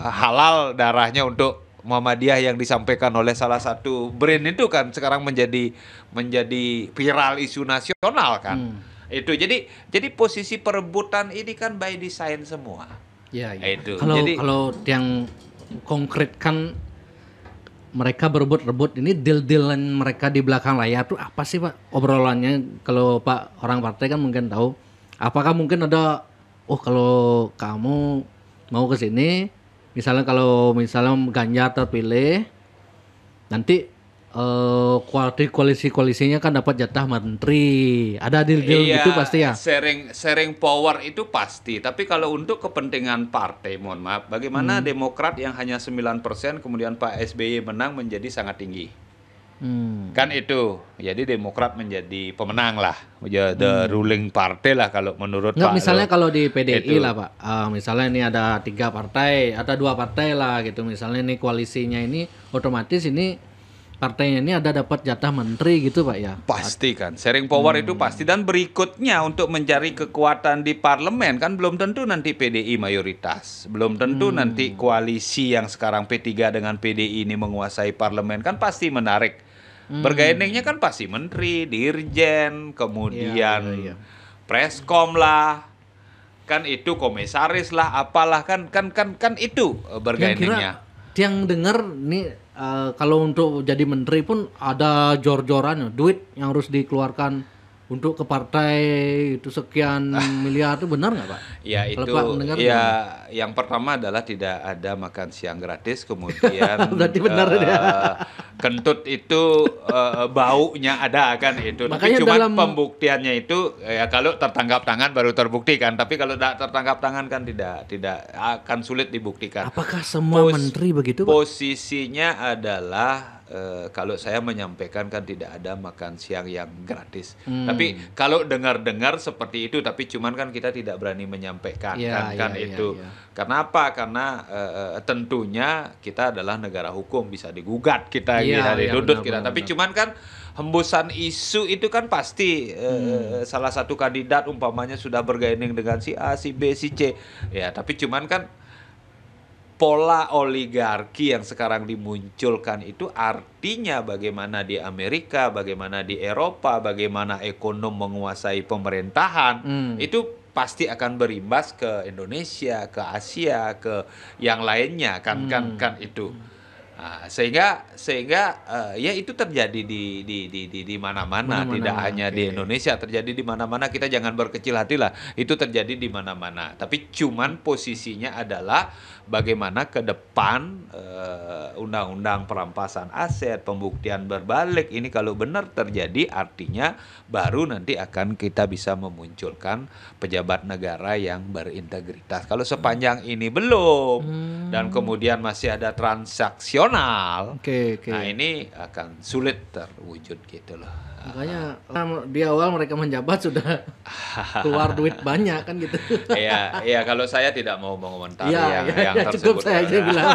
halal darahnya untuk Muhammadiyah yang disampaikan oleh salah satu brand itu kan sekarang menjadi viral isu nasional kan. Itu jadi posisi perebutan ini kan by design semua. Ya. Itu. Kalau yang konkret kan mereka berebut-rebut ini deal-dealan mereka di belakang layar tuh apa sih Pak obrolannya? Kalau Pak orang partai kan mungkin tahu. Apakah mungkin ada kalau kamu mau ke sini, misalnya Ganjar terpilih, nanti koalisinya kan dapat jatah menteri. Ada deal-deal gitu pasti ya? Sharing power itu pasti. Tapi kalau untuk kepentingan partai, mohon maaf, bagaimana Demokrat yang hanya 9% kemudian Pak SBY menang menjadi sangat tinggi? Kan itu. Jadi Demokrat menjadi pemenang lah. The ruling party lah kalau menurut Pak. Misalnya kalau di PDI lah Pak. Misalnya ini ada 3 partai, ada 2 partai lah gitu. Misalnya ini koalisinya ini otomatis ini partainya ini ada dapat jatah menteri gitu Pak ya? Pasti kan, sharing power itu pasti. Dan berikutnya untuk mencari kekuatan di parlemen kan belum tentu nanti PDI mayoritas. Belum tentu nanti koalisi yang sekarang P3 dengan PDI ini menguasai parlemen kan pasti menarik. Bergainingnya kan pasti menteri, dirjen, kemudian preskom lah. Kan itu komisaris lah, apalah kan itu bergainingnya. Yang dengar nih kalau untuk jadi menteri pun ada jor-joran, duit yang harus dikeluarkan untuk ke partai itu sekian miliar, itu benar nggak Pak? Ya itu yang pertama adalah tidak ada makan siang gratis, kemudian berarti benar kentut itu baunya ada kan itu. Makanya tapi cuma pembuktiannya itu ya kalau tertangkap tangan baru terbukti kan, tapi kalau tidak tertangkap tangan kan tidak akan sulit dibuktikan. Apakah semua menteri begitu Pak? Posisinya adalah kalau saya menyampaikan kan tidak ada makan siang yang gratis. Tapi kalau dengar-dengar seperti itu, tapi cuman kan kita tidak berani menyampaikan itu. Karena apa? Karena tentunya kita adalah negara hukum, bisa digugat kita, bisa dituntut kita. Tapi cuman kan hembusan isu itu kan pasti salah satu kandidat umpamanya sudah bergaining dengan si A, si B, si C. Ya, tapi cuman kan pola oligarki yang sekarang dimunculkan itu artinya bagaimana di Amerika, bagaimana di Eropa, bagaimana ekonom menguasai pemerintahan, itu pasti akan berimbas ke Indonesia, ke Asia, ke yang lainnya kan itu. Nah, sehingga ya itu terjadi di mana-mana, tidak hanya di Indonesia, terjadi di mana-mana. Kita jangan berkecil hati lah, itu terjadi di mana-mana. Tapi cuman posisinya adalah bagaimana ke depan undang-undang perampasan aset, pembuktian berbalik ini kalau benar terjadi, artinya baru nanti akan kita bisa memunculkan pejabat negara yang berintegritas. Kalau sepanjang ini belum dan kemudian masih ada transaksional nasional. Oke. Nah ini akan sulit terwujud gitu loh. Makanya di awal mereka menjabat sudah keluar duit banyak kan gitu. Iya, kalau saya tidak mau mengomentari Iya, yang cukup tersebut. saya aja bilang.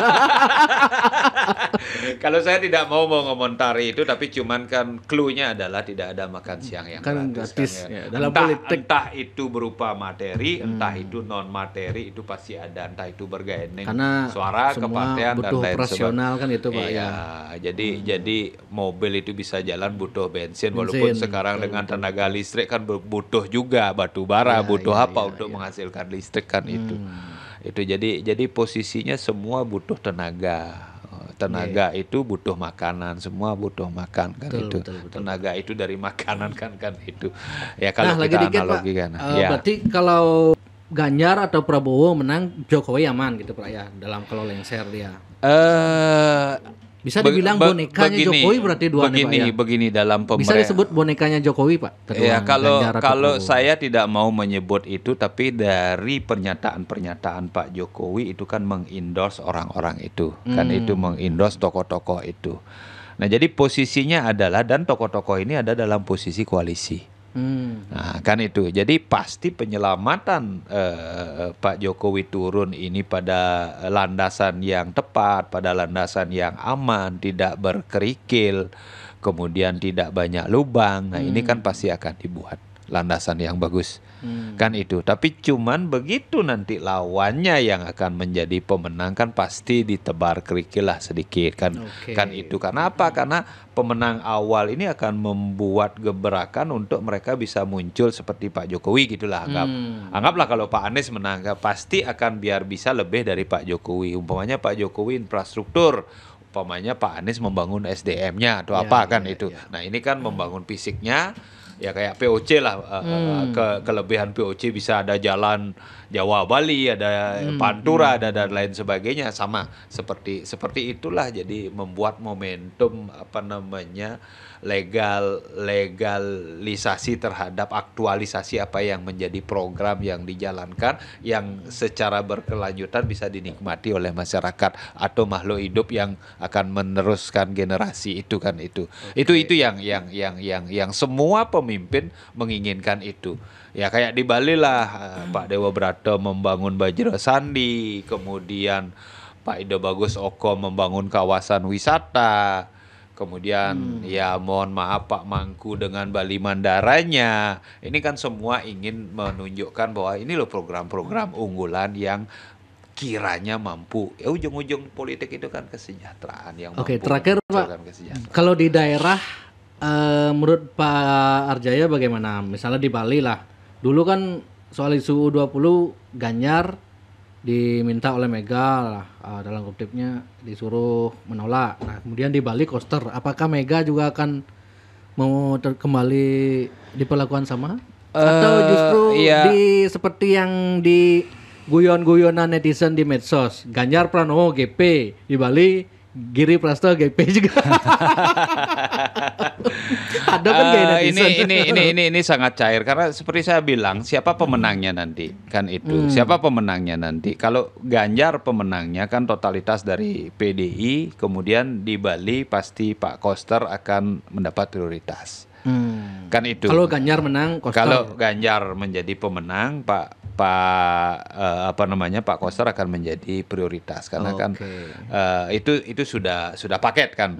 Kalau saya tidak mau mengomentari itu, tapi cuman kan clue-nya adalah tidak ada makan siang yang Kan gratis. gratis, ya. Dalam politik. Entah itu berupa materi, entah itu non materi, itu pasti ada. Entah itu bergaining Karena suara, semua kepartean dan butuh lain operasional kan itu Pak iya, ya. jadi mobil itu bisa jalan butuh bensin, walaupun Bensin, sekarang betul, dengan tenaga listrik kan butuh juga batu bara, butuh apa untuk menghasilkan listrik kan itu. Itu jadi posisinya semua butuh tenaga. Tenaga itu butuh makanan, semua butuh makan kan itu. Betul. Tenaga itu dari makanan kan itu. Ya kalau Nah, kita lagi dikit, analogikan. Pak. Berarti kalau Ganjar atau Prabowo menang, Jokowi aman gitu Pak ya, dalam kalau lengser dia. Bisa dibilang bonekanya Jokowi berarti dua nih Pak ya. Begini dalam Bisa disebut bonekanya Jokowi Pak. Ya kalau Ganjar atau Prabowo. saya tidak mau menyebut itu, tapi dari pernyataan Pak Jokowi itu kan mengendorse orang-orang itu, kan itu mengendorse tokoh-tokoh itu. Nah jadi posisinya adalah, dan tokoh-tokoh ini ada dalam posisi koalisi. Nah kan itu, jadi pasti penyelamatan Pak Jokowi turun ini pada landasan yang tepat, pada landasan yang aman, tidak berkerikil, kemudian tidak banyak lubang. Nah ini kan pasti akan dibuat landasan yang bagus, kan itu. Tapi cuman begitu nanti lawannya yang akan menjadi pemenang kan pasti ditebar kerikil lah sedikit kan. Kan itu karena apa? Karena pemenang awal ini akan membuat gebrakan untuk mereka bisa muncul seperti Pak Jokowi gitulah. Anggaplah kalau Pak Anies menang, pasti akan biar bisa lebih dari Pak Jokowi. Umpamanya Pak Jokowi infrastruktur, umpamanya Pak Anies membangun SDM-nya atau apa kan itu. Nah ini kan membangun fisiknya. Ya kayak POC lah, kelebihan POC bisa ada jalan Jawa Bali, ada Pantura, ada dan lain sebagainya, sama seperti itulah. Jadi membuat momentum legalisasi terhadap aktualisasi apa yang menjadi program yang dijalankan, yang secara berkelanjutan bisa dinikmati oleh masyarakat atau makhluk hidup yang akan meneruskan generasi itu kan itu. Itu yang semua pemimpin menginginkan itu. Ya kayak di Bali lah, Pak Dewa Brata membangun Bajra Sandi, kemudian Pak Ida Bagus Oko membangun kawasan wisata, kemudian ya mohon maaf Pak Mangku dengan Bali Mandaranya. Ini kan semua ingin menunjukkan bahwa ini loh program-program unggulan yang kiranya mampu. Ya ujung-ujung politik itu kan kesejahteraan yang mampu. Oke, terakhir Pak, kalau di daerah menurut Pak Arjaya bagaimana? Misalnya di Bali lah, dulu kan soal isu U20 Ganjar diminta oleh Mega lah, dalam kutipnya disuruh menolak. Nah kemudian di Bali Koster, apakah Mega juga akan mau kembali diperlakukan sama? Atau justru seperti yang di guyon-guyonan netizen di medsos, Ganjar Pranowo GP, di Bali Giri Prasto GP juga. Ada kan ini sangat cair karena seperti saya bilang, siapa pemenangnya nanti kan itu. Siapa pemenangnya nanti? Kalau Ganjar pemenangnya kan totalitas dari PDI, kemudian di Bali pasti Pak Koster akan mendapat prioritas. Kan itu. Kalau Ganjar menang, Koster. Kalau Ganjar menjadi pemenang, Pak Koster akan menjadi prioritas karena kan itu sudah paket kan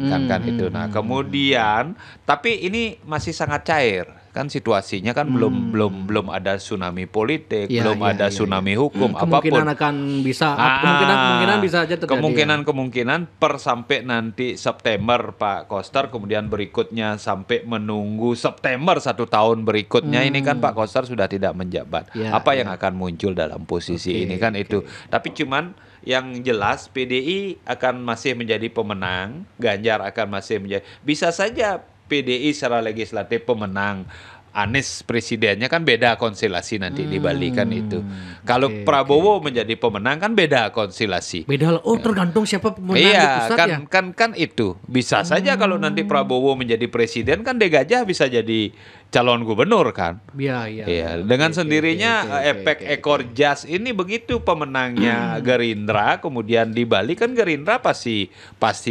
itu. Nah kemudian tapi ini masih sangat cair kan situasinya kan belum ada tsunami politik, belum ada tsunami hukum apapun. Kemungkinan akan bisa kemungkinan bisa aja terjadi. Kemungkinan per sampai nanti September Pak Koster, kemudian berikutnya sampai menunggu September 1 tahun berikutnya ini kan Pak Koster sudah tidak menjabat. Apa yang akan muncul dalam posisi ini kan itu. Tapi cuman yang jelas PDI akan masih menjadi pemenang, Ganjar akan masih menjadi, bisa saja PDI secara legislatif pemenang, Anies presidennya kan beda konstelasi nanti di Bali kan itu. Kalau Prabowo menjadi pemenang kan beda konstelasi. Beda tergantung siapa pemenang di pusat kan itu. Bisa saja kalau nanti Prabowo menjadi presiden kan De Gajah bisa jadi calon gubernur kan. Iya, iya. Iya, dengan sendirinya efek ekor jas ini begitu pemenangnya Gerindra, kemudian di Bali kan Gerindra pasti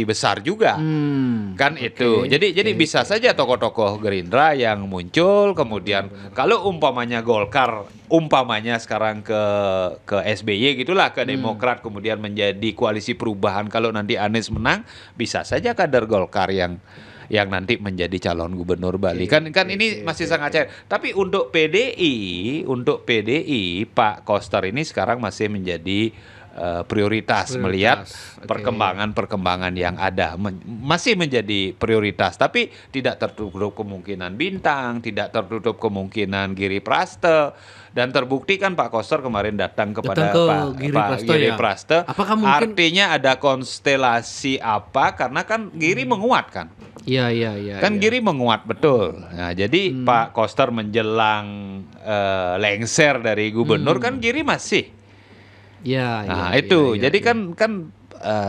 besar juga. Kan itu. Jadi bisa saja tokoh-tokoh Gerindra yang muncul, kemudian kalau umpamanya Golkar umpamanya sekarang ke SBY gitulah, ke Demokrat, kemudian menjadi koalisi perubahan, kalau nanti Anies menang bisa saja kader Golkar yang nanti menjadi calon gubernur Bali. Kan ini masih sangat cair. Tapi untuk PDI Pak Koster ini sekarang masih menjadi prioritas melihat perkembangan yang ada, masih menjadi prioritas. Tapi tidak tertutup kemungkinan Bintang, tidak tertutup kemungkinan Giri Praste. Dan terbukti kan Pak Koster kemarin datang kepada Pak Giri Praste. Apakah mungkin artinya ada konstelasi apa? Karena kan Giri menguat kan. Iya. Kan Giri menguat betul. Nah, jadi Pak Koster menjelang lengser dari gubernur kan Giri masih. Iya. Nah, itu. Jadi kan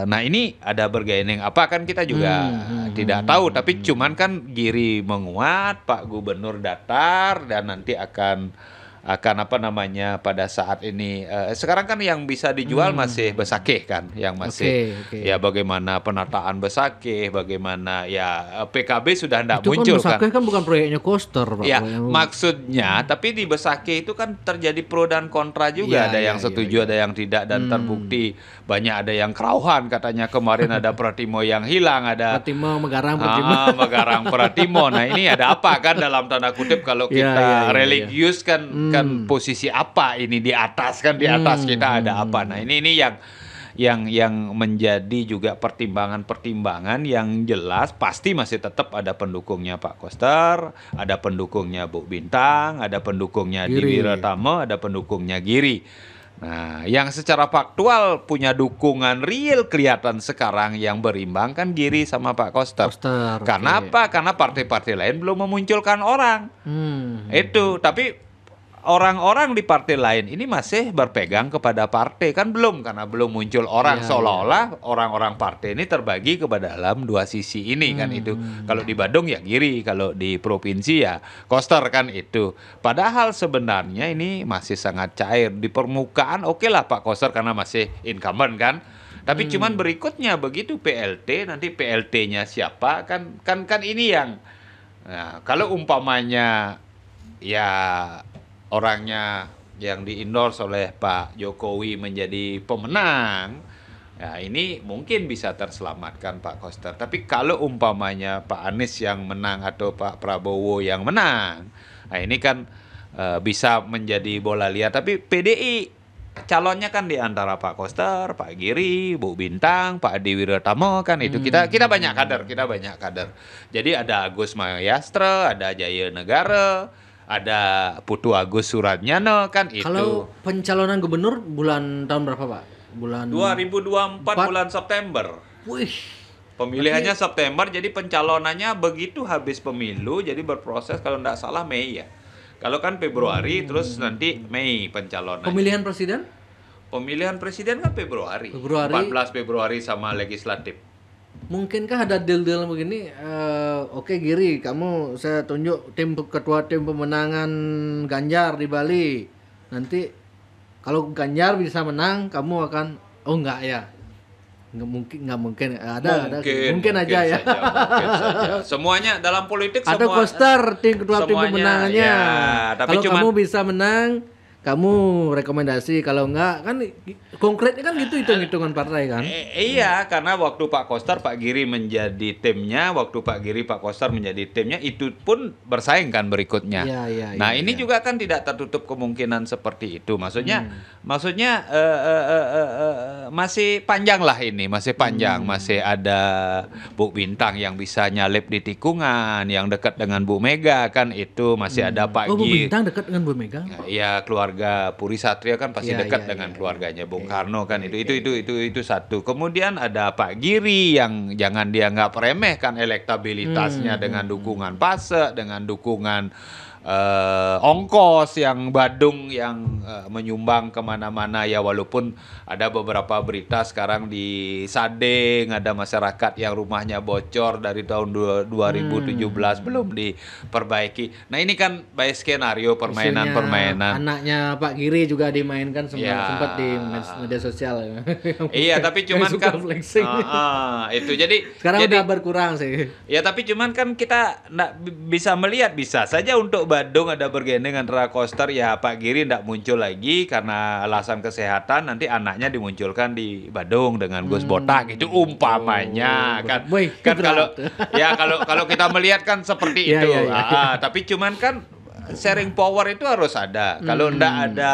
nah ini ada bergaining apa kan kita juga tidak tahu, tapi cuman kan Giri menguat, Pak Gubernur datar, dan nanti akan apa namanya pada saat ini sekarang kan yang bisa dijual masih Besakeh kan, yang masih ya bagaimana penataan Besakeh, bagaimana ya PKB sudah tidak muncul kan. Besakeh kan bukan proyeknya Koster Pak. Ya maksudnya tapi di Besakeh itu kan terjadi pro dan kontra juga, ada yang setuju ada yang tidak, dan terbukti banyak ada yang kerauhan katanya kemarin ada Pratimo yang hilang, ada Pratimo Megarang Pratimo. Nah ini ada apa kan dalam tanda kutip kalau kita religius kan posisi apa ini di atas kan, di atas kita ada apa. Nah ini yang menjadi juga pertimbangan yang jelas pasti masih tetap ada pendukungnya Pak Koster, ada pendukungnya Bu Bintang, ada pendukungnya Dewi Retamo, ada pendukungnya Giri. Nah yang secara faktual punya dukungan real kelihatan sekarang yang berimbang kan Giri sama Pak Koster. Karena apa? Karena partai-partai lain belum memunculkan orang. Itu, tapi orang-orang di partai lain ini masih berpegang kepada partai kan belum, karena belum muncul orang, seolah-olah orang-orang partai ini terbagi kepada dalam dua sisi ini kan itu. Kalau di Bandung ya Giri, kalau di provinsi ya Koster kan itu. Padahal sebenarnya ini masih sangat cair di permukaan. Oke lah Pak Koster karena masih incumbent kan. Tapi cuman berikutnya begitu PLT, nanti PLT-nya siapa kan ini yang kalau umpamanya ya orangnya yang di-endorse oleh Pak Jokowi menjadi pemenang, ya ini mungkin bisa terselamatkan Pak Koster. Tapi kalau umpamanya Pak Anies yang menang atau Pak Prabowo yang menang, nah ini kan bisa menjadi bola liar. Tapi PDI calonnya kan di antara Pak Koster, Pak Giri, Bu Bintang, Pak Dewi Retamo kan itu. Kita banyak kader. Jadi ada Agus Mayastra, ada Jaya Negara, ada Putu Agus Suratnyano kan itu. Kalau pencalonan gubernur tahun berapa Pak? 2024 bulan September. Wih. Pemilihannya September, jadi pencalonannya begitu habis pemilu, jadi berproses kalau tidak salah Mei ya. Kalau kan Februari, terus nanti Mei pencalonan. Pemilihan presiden? Pemilihan presiden kan Februari. 14 Februari sama legislatif. Mungkinkah ada deal-deal begini? Oke Giri, kamu saya tunjuk ketua tim pemenangan Ganjar di Bali. Nanti kalau Ganjar bisa menang, kamu akan enggak ya? Nggak mungkin. Mungkin aja ya. Mungkin saja. Semuanya dalam politik ada Koster tim ketua tim pemenangannya. Ya, tapi kalau kamu bisa menang, kamu rekomendasi, kalau enggak kan konkretnya kan gitu hitung-hitungan partai kan. Iya, karena waktu Pak Koster Pak Giri menjadi timnya, waktu Pak Giri Pak Koster menjadi timnya, itu pun bersaing kan berikutnya. Nah ini juga kan tidak tertutup kemungkinan seperti itu. Maksudnya masih panjang lah ini, masih panjang. Masih ada Bu Bintang yang bisa nyalip di tikungan, yang dekat dengan Bu Mega kan itu, masih ada Pak Giri. Bu Bintang dekat dengan Bu Mega? Ya keluarga Puri Satrio kan pasti dekat dengan keluarganya Bung Karno kan itu satu. Kemudian ada Pak Giri yang jangan dianggap remeh kan elektabilitasnya dengan dukungan PASE, dengan dukungan ongkos yang Badung yang menyumbang kemana-mana ya, walaupun ada beberapa berita sekarang di Sadeng ada masyarakat yang rumahnya bocor dari tahun 2017 belum diperbaiki. Nah ini kan by skenario permainan-permainan. Anaknya Pak Giri juga dimainkan Ya. sempat di media sosial. Iya, tapi cuman Yang suka kan flexing. itu jadi Sekarang jadi udah berkurang sih. ya, tapi cuman kan kita nggak bisa melihat, bisa saja untuk Badung ada bergandeng antara Koster, ya Pak Giri nggak muncul lagi karena alasan kesehatan, nanti anaknya dimunculkan di Badung dengan Gus Botak itu umpamanya kan. Wih, Kan kalau berat. ya kalau kita melihat kan seperti Iya, itu. iya, iya. Tapi cuman kan sharing power itu harus ada. Kalau ndak ada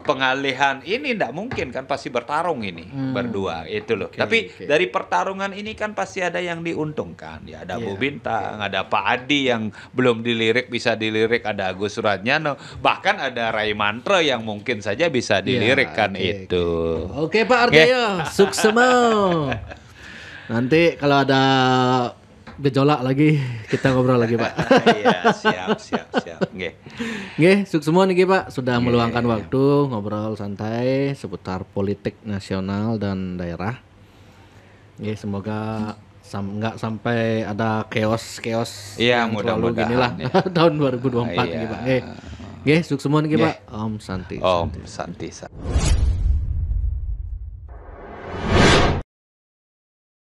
pengalihan ini ndak mungkin kan, pasti bertarung ini berdua itu loh. Tapi oke. dari pertarungan ini kan pasti ada yang diuntungkan. Ya ada Bu Bintang, ada Pak Adi yang belum dilirik bisa dilirik, ada Agus Suratnyano, bahkan ada Ray Mantre yang mungkin saja bisa dilirik kan itu. Oke Pak Argayo, suksema. Nanti kalau ada gejolak lagi kita ngobrol lagi Pak. Iya, siap. Nggih. Nggih, suksema niki Pak sudah meluangkan waktu ngobrol santai seputar politik nasional dan daerah. Nggih, semoga nggak sampai ada chaos Iya, yang terlalu mudah-mudahan, ginilah ya. tahun 2024 Iya. niki Pak. Nggih. Nggih, suksema niki Nggih. Pak. Om Santi. Om Santi.